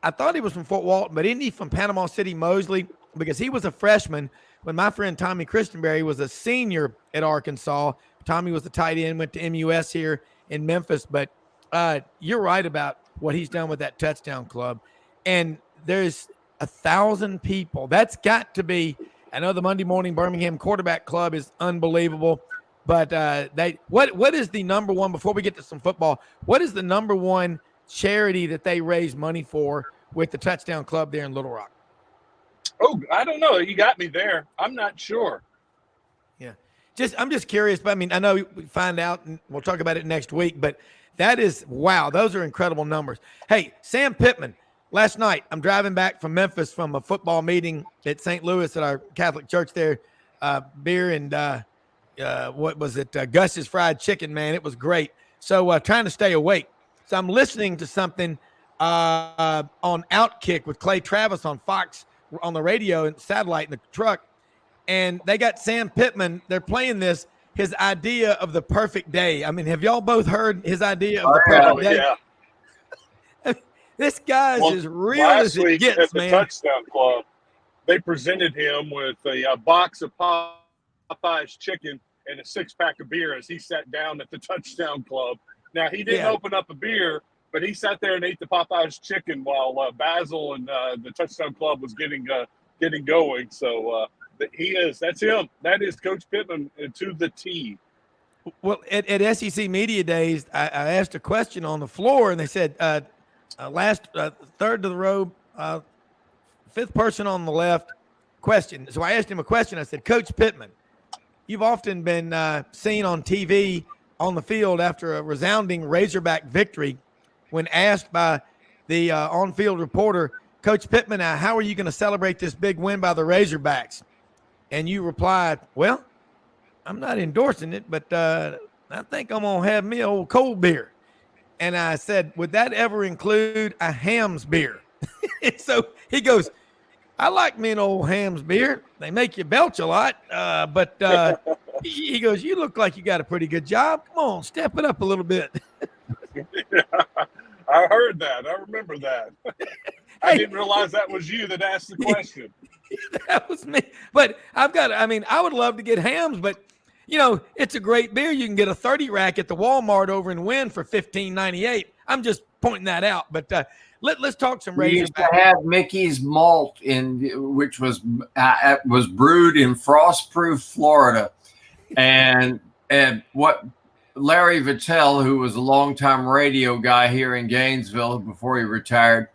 I thought he was from Fort Walton, but isn't he from Panama City, Mosley? Because he was a freshman when my friend Tommy Christenberry was a senior at Arkansas. Tommy was the tight end, went to MUS here in Memphis. But you're right about what he's done with that Touchdown Club. And there's 1,000 people. That's got to be I know the Monday Morning Birmingham Quarterback Club is unbelievable, but what is the number one, before we get to some football, what is the number one charity that they raise money for with the Touchdown Club there in Little Rock? Oh, I don't know. You got me there. I'm not sure. Yeah. I'm just curious, but I mean, I know we find out and we'll talk about it next week, but that is, wow, those are incredible numbers. Hey, Sam Pittman, last night I'm driving back from Memphis from a football meeting at St. Louis at our Catholic church there, beer and what was it? Gus's fried chicken, man. It was great. So trying to stay awake. So I'm listening to something on Outkick with Clay Travis on Fox on the radio and satellite in the truck. And they got Sam Pittman. They're playing his idea of the perfect day. I mean, have y'all both heard his idea of the perfect day? Yeah. This guy's as real as it gets, at the man. Touchdown Club, they presented him with a box of Popeye's chicken and a 6-pack of beer as he sat down at the Touchdown Club. Now, he didn't open up a beer, but he sat there and ate the Popeye's chicken while Basil and the Touchdown Club was getting going. So that's him. That is Coach Pittman to the T. Well, at SEC Media Days, I asked a question on the floor, and they said, last third to the row, fifth person on the left, question. So I asked him a question. I said, Coach Pittman, you've often been seen on TV on the field after a resounding Razorback victory. When asked by the on-field reporter, Coach Pittman, how are you going to celebrate this big win by the Razorbacks? And you replied, well, I'm not endorsing it, but I think I'm going to have me an old cold beer. And I said, would that ever include a Hams beer? So he goes, I like me an old Hams beer. They make you belch a lot. But he goes, you look like you got a pretty good job. Come on, step it up a little bit. I heard that. I remember that. I didn't realize that was you that asked the question. That was me. But I would love to get Hams, but it's a great beer. You can get a 30 rack at the Walmart over in Wynn for $15.98. I'm just pointing that out. But let's talk some Razorback. We used to have Mickey's malt which was brewed in Frostproof, Florida, and what Larry Vittel, who was a longtime radio guy here in Gainesville before he retired,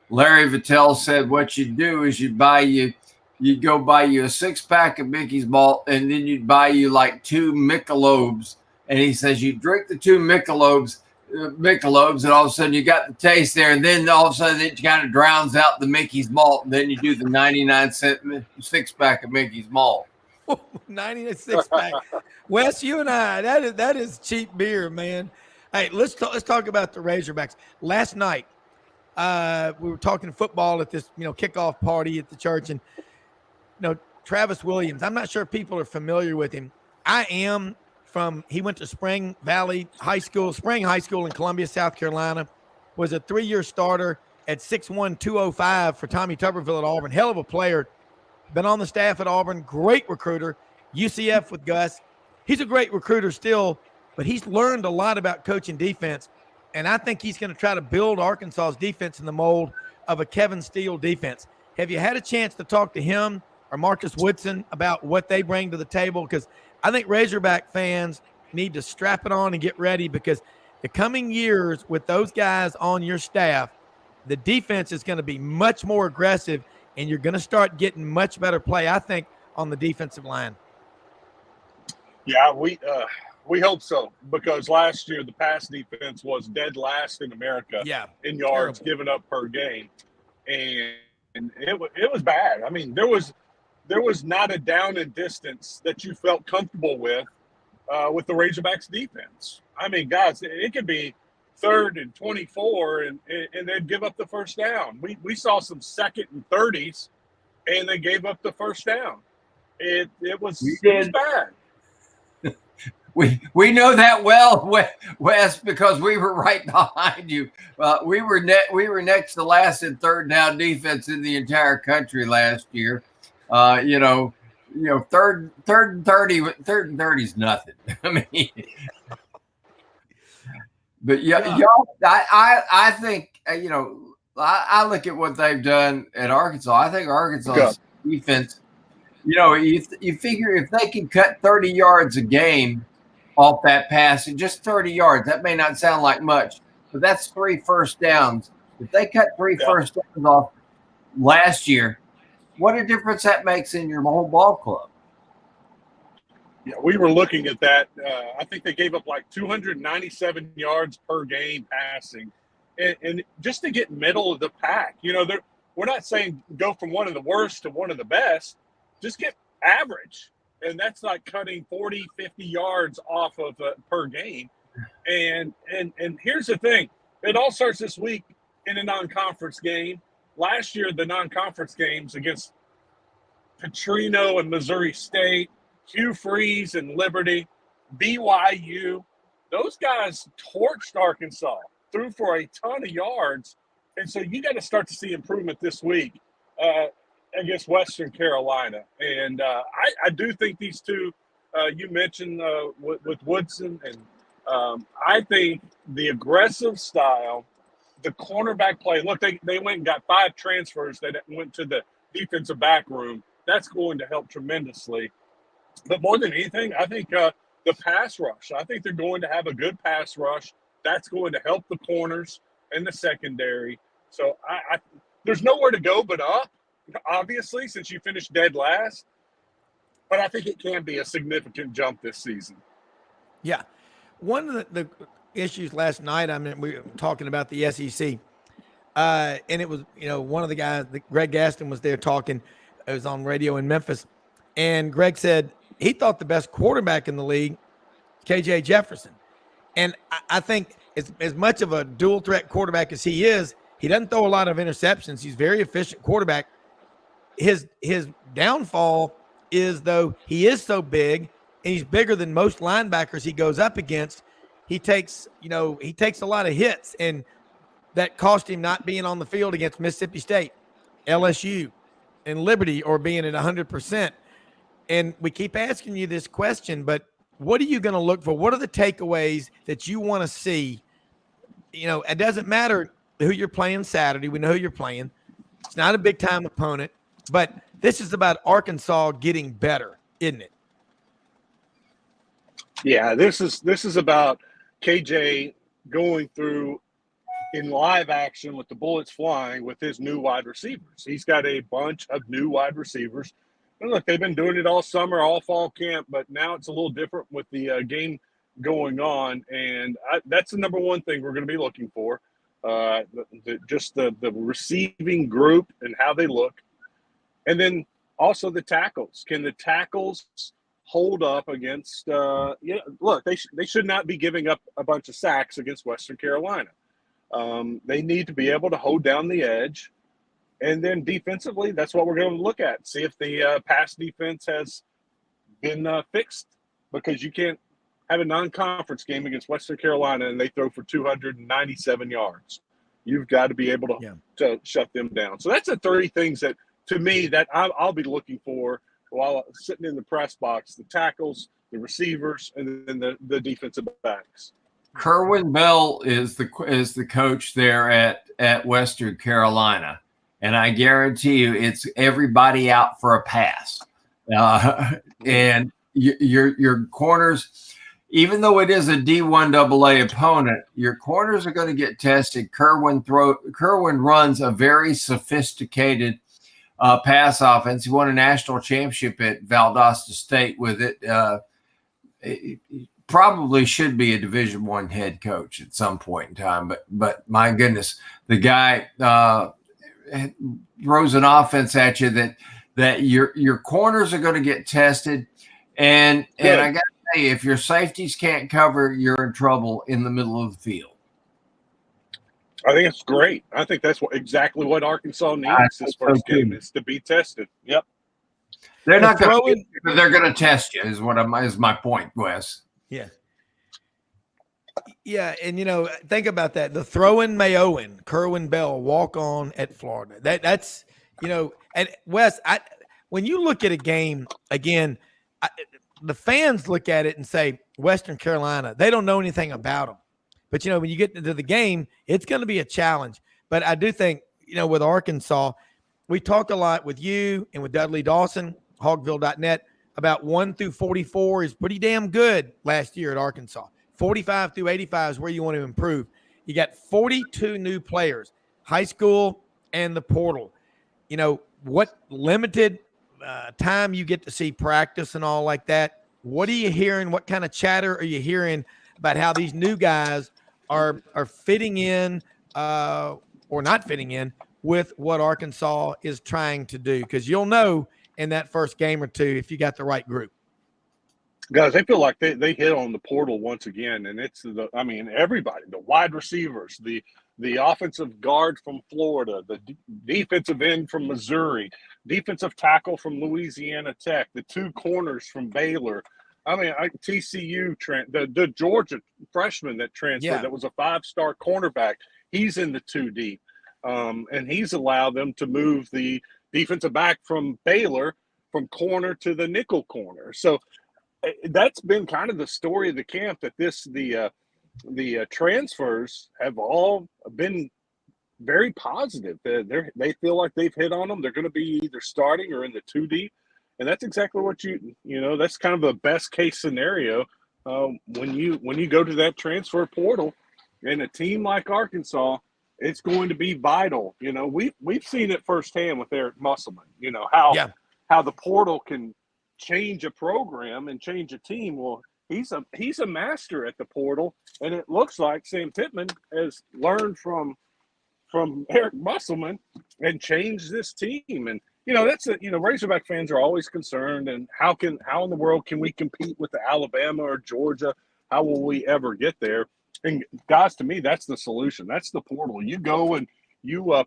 Larry Vittel said what you'd do is you'd go buy you a 6-pack of Mickey's malt, and then you'd buy you like 2 Michelobes. And he says you drink the 2 Michelobes, and all of a sudden you got the taste there, and then all of a sudden it kind of drowns out the Mickey's malt, and then you do the 99-cent 6-pack of Mickey's malt. 96 pack. Wes, you and I, that is cheap beer, man. Hey, let's talk about the Razorbacks. Last night, we were talking football at this, kickoff party at the church, and Travis Williams. I'm not sure if people are familiar with him. I am. He went to Spring High School in Columbia, South Carolina. Was a 3-year starter at 6'1", 205 for Tommy Tuberville at Auburn. Hell of a player. Been on the staff at Auburn. Great recruiter. UCF with Gus. He's a great recruiter still, but he's learned a lot about coaching defense. And I think he's going to try to build Arkansas's defense in the mold of a Kevin Steele defense. Have you had a chance to talk to him or Marcus Woodson about what they bring to the table? Because I think Razorback fans need to strap it on and get ready, because the coming years with those guys on your staff, the defense is going to be much more aggressive, and you're going to start getting much better play, I think, on the defensive line. Yeah, we hope so, because last year the pass defense was dead last in America in yards given up per game, and it was bad. I mean, there was not a down and distance that you felt comfortable with the Razorbacks defense. I mean, guys, it could be 3rd and 24 and they'd give up the first down. We saw some 2nd and 30s and they gave up the first down. It was bad. We know that well, Wes, because we were right behind you. We were next to last in third down defense in the entire country last year. Third and 30 is nothing. I mean, but y'all, I think I look at what they've done at Arkansas. I think Arkansas defense You figure if they can cut 30 yards a game off that pass, and just 30 yards, that may not sound like much, but that's 3 first downs. If they cut 3 first downs off last year, what a difference that makes in your whole ball club. Yeah, we were looking at that. I think they gave up like 297 yards per game passing. And just to get middle of the pack, we're not saying go from one of the worst to one of the best. Just get average. And that's like cutting 40, 50 yards off of per game. And here's the thing. It all starts this week in a non-conference game. Last year, the non-conference games against Petrino and Missouri State, Hugh Freeze and Liberty, BYU, those guys torched Arkansas, threw for a ton of yards. And so you got to start to see improvement this week against Western Carolina. And I do think these two, you mentioned with Woodson, and I think the aggressive style, the cornerback play, look, they went and got 5 transfers that went to the defensive back room. That's going to help tremendously. But more than anything, I think the pass rush. I think they're going to have a good pass rush. That's going to help the corners and the secondary. So there's nowhere to go but up, obviously, since you finished dead last. But I think it can be a significant jump this season. Yeah. One of the issues last night, we were talking about the SEC, and it was, one of the guys, Greg Gaston was there talking. It was on radio in Memphis. And Greg said he thought the best quarterback in the league, KJ Jefferson. And I think as much of a dual threat quarterback as he is, he doesn't throw a lot of interceptions. He's a very efficient quarterback. His downfall is, though, he is so big and he's bigger than most linebackers he goes up against. He takes a lot of hits, and that cost him not being on the field against Mississippi State, LSU, and Liberty, or being at 100%. And we keep asking you this question, but what are you going to look for? What are the takeaways that you want to see? It doesn't matter who you're playing Saturday. We know who you're playing. It's not a big-time opponent, but this is about Arkansas getting better, isn't it? Yeah, this is about KJ going through in live action with the bullets flying with his new wide receivers. He's got a bunch of new wide receivers. And look, they've been doing it all summer, all fall camp, but now it's a little different with the game going on. And that's the number one thing we're going to be looking for, just the receiving group and how they look. And then also the tackles. Can the tackles hold up against look, they should not be giving up a bunch of sacks against Western Carolina. They need to be able to hold down the edge. And then defensively, that's what we're going to look at. See if the pass defense has been fixed, because you can't have a non-conference game against Western Carolina and they throw for 297 yards. You've got to be able to shut them down. So that's the 30 things that, to me, that I'll be looking for while sitting in the press box: the tackles, the receivers, and then the defensive backs. Kerwin Bell is the coach there at Western Carolina. And I guarantee you, it's everybody out for a pass. And your corners, even though it is a D1 AA opponent, your corners are going to get tested. Kerwin runs a very sophisticated pass offense. He won a national championship at Valdosta State with it. It probably should be a Division I head coach at some point in time. But my goodness, the guy throws an offense at you that your corners are going to get tested, and I got to tell you, if your safeties can't cover, you're in trouble in the middle of the field. I think it's great. I think that's exactly what Arkansas needs this first game, is to be tested. Yep. They're not going to. They're going to test you. Is my point, Wes. Yeah. Yeah, and think about that. The throw-in Mayoan, Kerwin Bell, walk on at Florida. That's and Wes, when you look at a game again, the fans look at it and say Western Carolina. They don't know anything about them, but when you get into the game, it's going to be a challenge. But I do think with Arkansas, we talk a lot with you and with Dudley Dawson hogville.net, about 1 through 44 is pretty damn good last year at Arkansas. 45 through 85 is where you want to improve. You got 42 new players, high school and the portal. You know, what limited time you get to see practice and all like that. What are you hearing? What kind of chatter are you hearing about how these new guys are fitting in or not fitting in with what Arkansas is trying to do? Because you'll know in that first game or two if you got the right group. Guys, I feel like they hit on the portal once again, and it's everybody, the wide receivers, the offensive guard from Florida, the defensive end from Missouri, defensive tackle from Louisiana Tech, the two corners from Baylor. TCU, the Georgia freshman that transferred, that was a 5-star cornerback. He's in the 2 deep, and he's allowed them to move the defensive back from Baylor from corner to the nickel corner. So that's been kind of the story of the camp, that the transfers have all been very positive. They feel like they've hit on them. They're going to be either starting or in the 2 deep. And that's exactly what that's kind of the best case scenario when you go to that transfer portal. And a team like Arkansas, it's going to be vital. We've seen it firsthand with Eric Musselman. How the portal can change a program and change a team. Well, he's a master at the portal, and it looks like Sam Pittman has learned from Eric Musselman and changed this team. And Razorback fans are always concerned, and how in the world can we compete with the Alabama or Georgia? How will we ever get there? And guys, to me, that's the solution. That's the portal. You go and you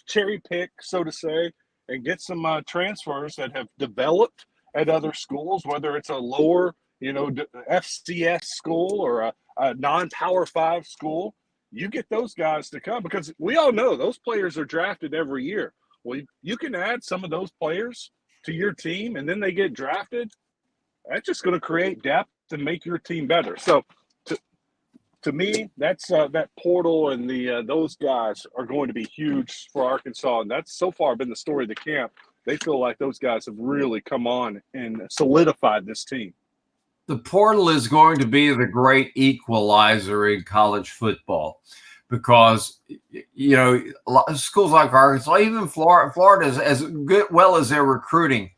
cherry pick, so to say, and get some transfers that have developed at other schools, whether it's a lower, FCS school or a non-Power 5 school. You get those guys to come, because we all know those players are drafted every year. Well, you can add some of those players to your team, and then they get drafted. That's just going to create depth and make your team better. So, to me, that's that portal and those guys are going to be huge for Arkansas, and that's so far been the story of the camp. They feel like those guys have really come on and solidified this team. The portal is going to be the great equalizer in college football, because schools like Arkansas, even Florida, as well as their recruiting,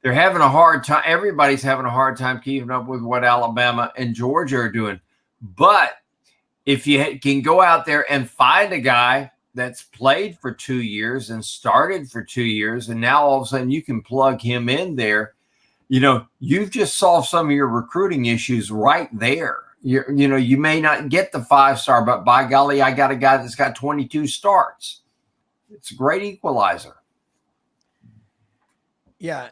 they're having a hard time. Everybody's having a hard time keeping up with what Alabama and Georgia are doing. But if you can go out there and find a guy that's played for 2 years and started for 2 years, and now all of a sudden you can plug him in there, you've just solved some of your recruiting issues right there. You may not get the 5-star, but by golly, I got a guy that's got 22 starts. It's a great equalizer. Yeah,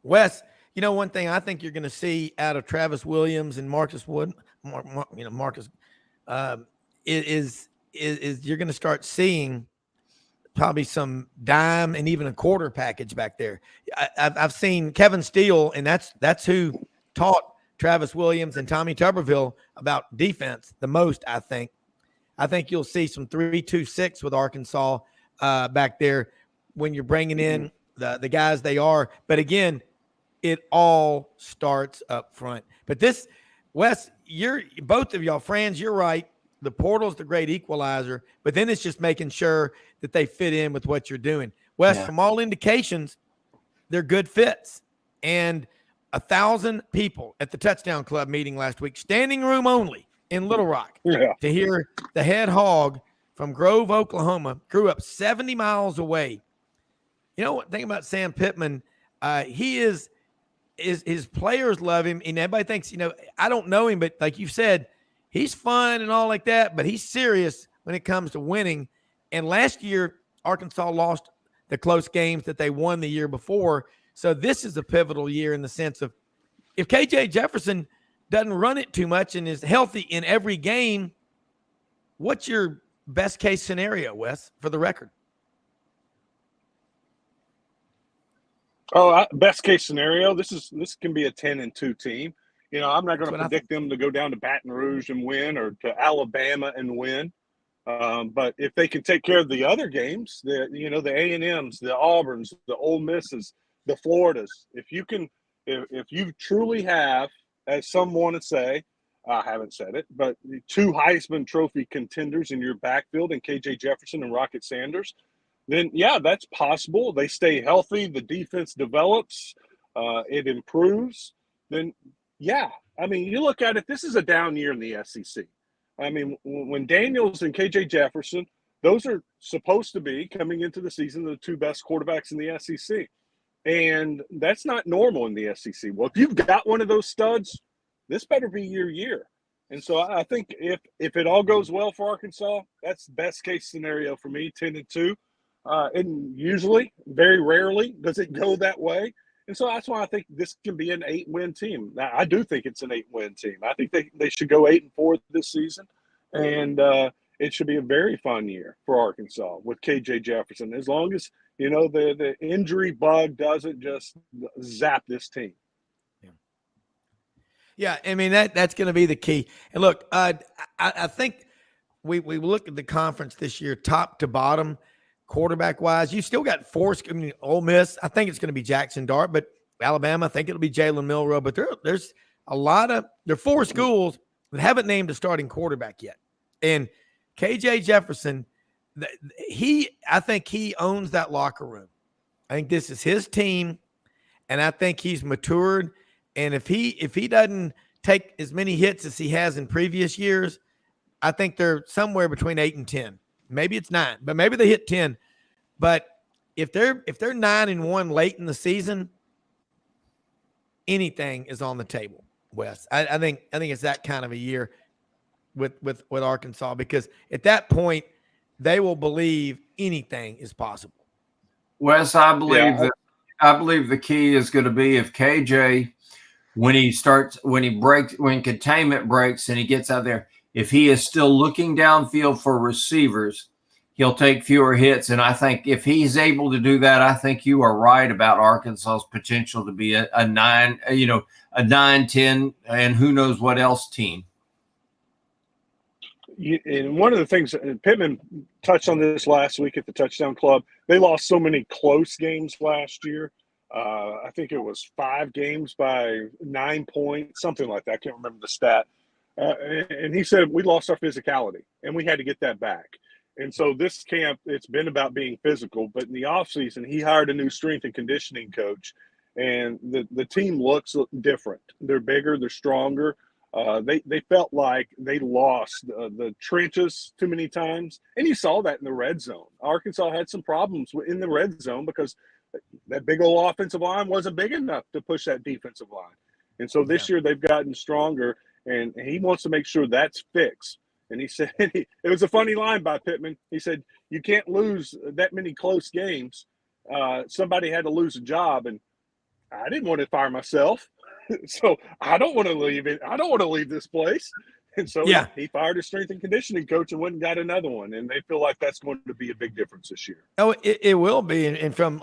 Wes, one thing I think you're going to see out of Travis Williams and Marcus Wood, Marcus, is you're going to start seeing probably some dime and even a quarter package back there. I've seen Kevin Steele, and that's who taught Travis Williams and Tommy Tuberville about defense the most, I think. I think you'll see some 3-2-6 with Arkansas back there when you're bringing in the guys they are. But again, it all starts up front. But this, Wes, both of y'all, Franz, you're right. The portal's the great equalizer, but then it's just making sure that they fit in with what you're doing. Wes, from all indications, they're good fits. And 1,000 people at the Touchdown Club meeting last week, standing room only in Little Rock, to hear the head hog from Grove, Oklahoma, grew up 70 miles away. You know what? Think about Sam Pittman. He is his players love him, and everybody thinks, I don't know him, but like you said, he's fun and all like that, but he's serious when it comes to winning. And last year, Arkansas lost the close games that they won the year before. So this is a pivotal year in the sense of, if KJ Jefferson doesn't run it too much and is healthy in every game, what's your best case scenario, Wes, for the record? Best case scenario, this can be a 10-2 team. I'm not going to predict them to go down to Baton Rouge and win, or to Alabama and win. But if they can take care of the other games, the A&Ms, the Auburns, the Ole Misses, the Floridas. If you truly have, as some want to say, I haven't said it, but the 2 Heisman Trophy contenders in your backfield and KJ Jefferson and Rocket Sanders, then yeah, that's possible. They stay healthy, the defense develops, it improves. Then yeah, I mean, you look at it. This is a down year in the SEC. I mean, when Daniels and KJ Jefferson, those are supposed to be coming into the season the 2 best quarterbacks in the SEC, and that's not normal in the SEC. Well, if you've got one of those studs, this better be your year. And so I think if it all goes well for Arkansas, that's best case scenario for me, 10-2. And usually, very rarely, does it go that way. And so that's why I think this can be an 8-win team. Now, I do think it's an 8-win team. I think they should go 8-4 this season. And it should be a very fun year for Arkansas with KJ Jefferson, as long as, the injury bug doesn't just zap this team. Yeah, I mean, that's going to be the key. And look, I think we look at the conference this year, top to bottom, quarterback-wise. You still got 4. I mean, Ole Miss, I think it's going to be Jackson Dart, but Alabama, I think it'll be Jalen Milroe. But there's a lot of – there are 4 schools that haven't named a starting quarterback yet. And KJ Jefferson, I think he owns that locker room. I think this is his team, and I think he's matured. And if he doesn't take as many hits as he has in previous years, I think they're somewhere between 8 and 10. Maybe it's 9, but maybe they hit 10. But if they're 9-1 late in the season, anything is on the table, Wes. I think it's that kind of a year with Arkansas, because at that point they will believe anything is possible. Wes, I believe the key is going to be if KJ, when containment breaks and he gets out there, if he is still looking downfield for receivers, he'll take fewer hits. And I think if he's able to do that, I think you are right about Arkansas's potential to be a 9-10, and who knows what else team. And one of the things, Pittman touched on this last week at the Touchdown Club, they lost so many close games last year. I think it was 5 games by 9 points, something like that. I can't remember the stat. And he said, we lost our physicality, and we had to get that back. And so this camp, it's been about being physical. But in the offseason, he hired a new strength and conditioning coach, and the team looks different. They're bigger. They're stronger. They felt like they lost the trenches too many times. And you saw that in the red zone. Arkansas had some problems in the red zone because that big old offensive line wasn't big enough to push that defensive line. And so this year they've gotten stronger, and he wants to make sure that's fixed. And he said, it was a funny line by Pittman. He said, you can't lose that many close games. Somebody had to lose a job, and I didn't want to fire myself. So I don't want to leave it. I don't want to leave this place. And so he fired his strength and conditioning coach and went and got another one. And they feel like that's going to be a big difference this year. Oh, it will be. And from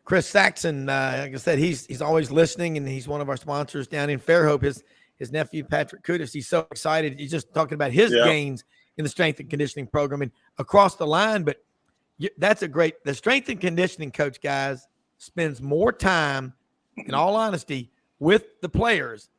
Chris Saxon, like I said, he's always listening, and he's one of our sponsors down in Fairhope. His nephew, Patrick Kudus, he's so excited. He's just talking about his gains in the strength and conditioning program and across the line. But that's the strength and conditioning coach, guys, spends more time, in all honesty, with the players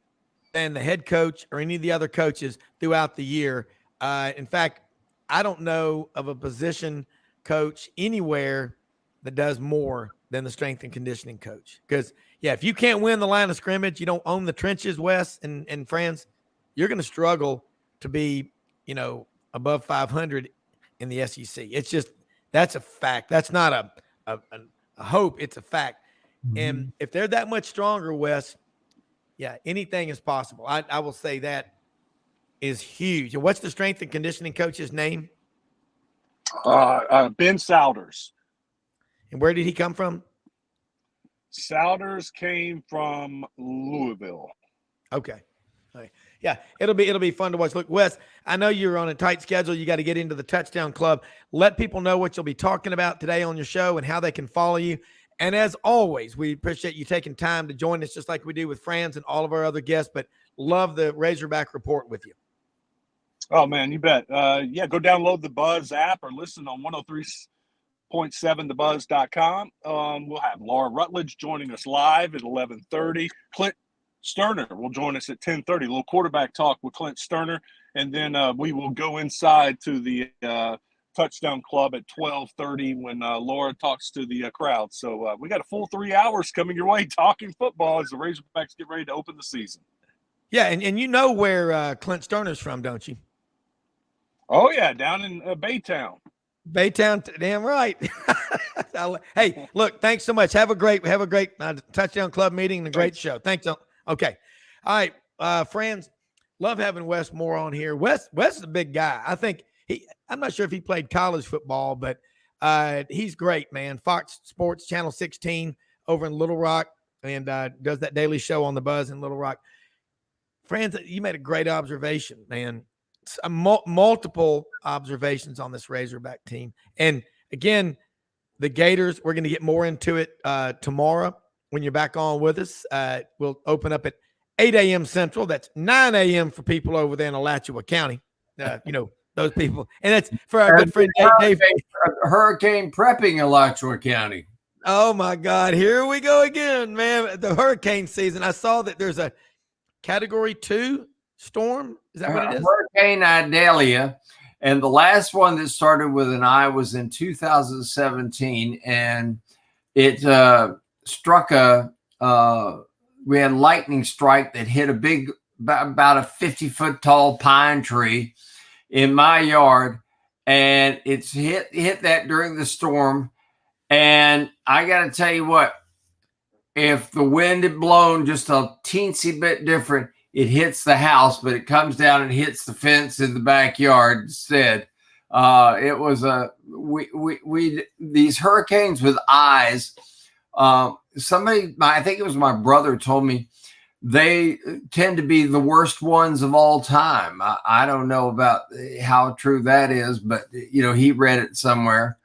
than the head coach or any of the other coaches throughout the year. In fact, I don't know of a position coach anywhere that does more than the strength and conditioning coach. Because, if you can't win the line of scrimmage, you don't own the trenches, Wes and friends, you're going to struggle to be, above 500 in the SEC. It's just, that's a fact. That's not a hope. It's a fact. Mm-hmm. And if they're that much stronger, Wes, anything is possible. I will say that is huge. And what's the strength and conditioning coach's name? Ben Souders. And where did he come from? Souders came from Louisville. Okay. All right. Yeah, it'll be fun to watch. Look, Wes, I know you're on a tight schedule. You got to get into the Touchdown Club. Let people know what you'll be talking about today on your show and how they can follow you. And as always, we appreciate you taking time to join us, just like we do with Franz and all of our other guests, but love the Razorback Report with you. Oh, man, you bet. Go download the Buzz app or listen on 103 .7thebuzz.com. We'll have Laura Rutledge joining us live at 11:30. Clint Sterner will join us at 10:30. A little quarterback talk with Clint Sterner, and then we will go inside to the Touchdown Club at 12:30 when Laura talks to the crowd. So we got a full 3 hours coming your way talking football as the Razorbacks get ready to open the season. Yeah, and you know where Clint Sterner's from, don't you? Oh yeah, down in Baytown. Baytown, damn right. Hey, look, thanks so much. Have a great Touchdown Club meeting and a great show. Thanks. Okay. All right, friends, love having Wes Moore on here. Wes is a big guy. I think I'm not sure if he played college football, but he's great, man. Fox Sports Channel 16 over in Little Rock, and does that daily show on the Buzz in Little Rock. Friends, you made a great observation, man. Multiple observations on this Razorback team. And again, the Gators, we're going to get more into it tomorrow when you're back on with us. We'll open up at 8 a.m. Central. That's 9 a.m. for people over there in Alachua County. Those people. And that's for our good friend Dave. Hurricane prepping Alachua County. Oh, my God. Here we go again, man. The hurricane season. I saw that there's a Category 2 storm. Is that what it is? Hurricane Idalia. And the last one that started with an I was in 2017. And it struck we had lightning strike that hit a big, about a 50-foot tall pine tree in my yard. And it's hit that during the storm. And I got to tell you what, if the wind had blown just a teensy bit different, it hits the house, but it comes down and hits the fence in the backyard instead. It was these hurricanes with eyes. Somebody, I think it was my brother, told me they tend to be the worst ones of all time. I don't know about how true that is, but he read it somewhere.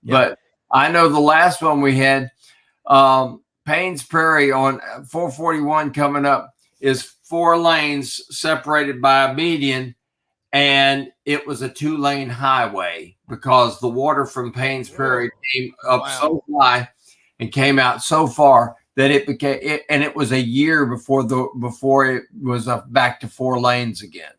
Yeah. But I know the last one we had, Paynes Prairie on 441 coming up is 4 lanes separated by a median, and it was a 2-lane highway because the water from Paynes Prairie came up so high and came out so far that it became it, and it was a year before it was back to 4 lanes again.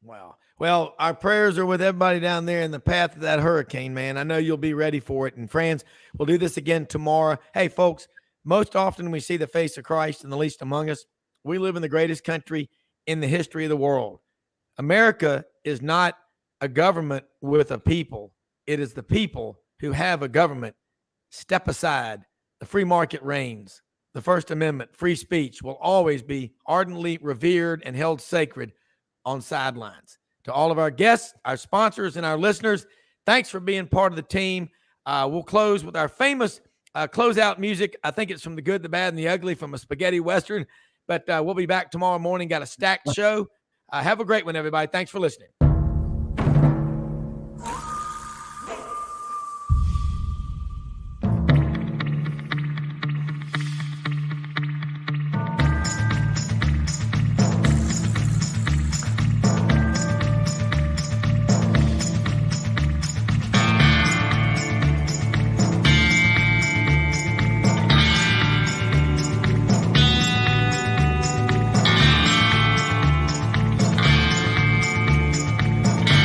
Wow. Well, our prayers are with everybody down there in the path of that hurricane, man. I know you'll be ready for it. And friends, we'll do this again tomorrow. Hey, folks, most often we see the face of Christ in the least among us. We live in the greatest country in the history of the world. America is not a government with a people. It is the people who have a government. Step aside. The free market reigns. The First Amendment, free speech, will always be ardently revered and held sacred on Sidelines. To all of our guests, our sponsors, and our listeners, thanks for being part of the team. We'll close with our famous closeout music. I think it's from The Good, the Bad, and the Ugly from a spaghetti Western. But we'll be back tomorrow morning. Got a stacked show. Have a great one, everybody. Thanks for listening.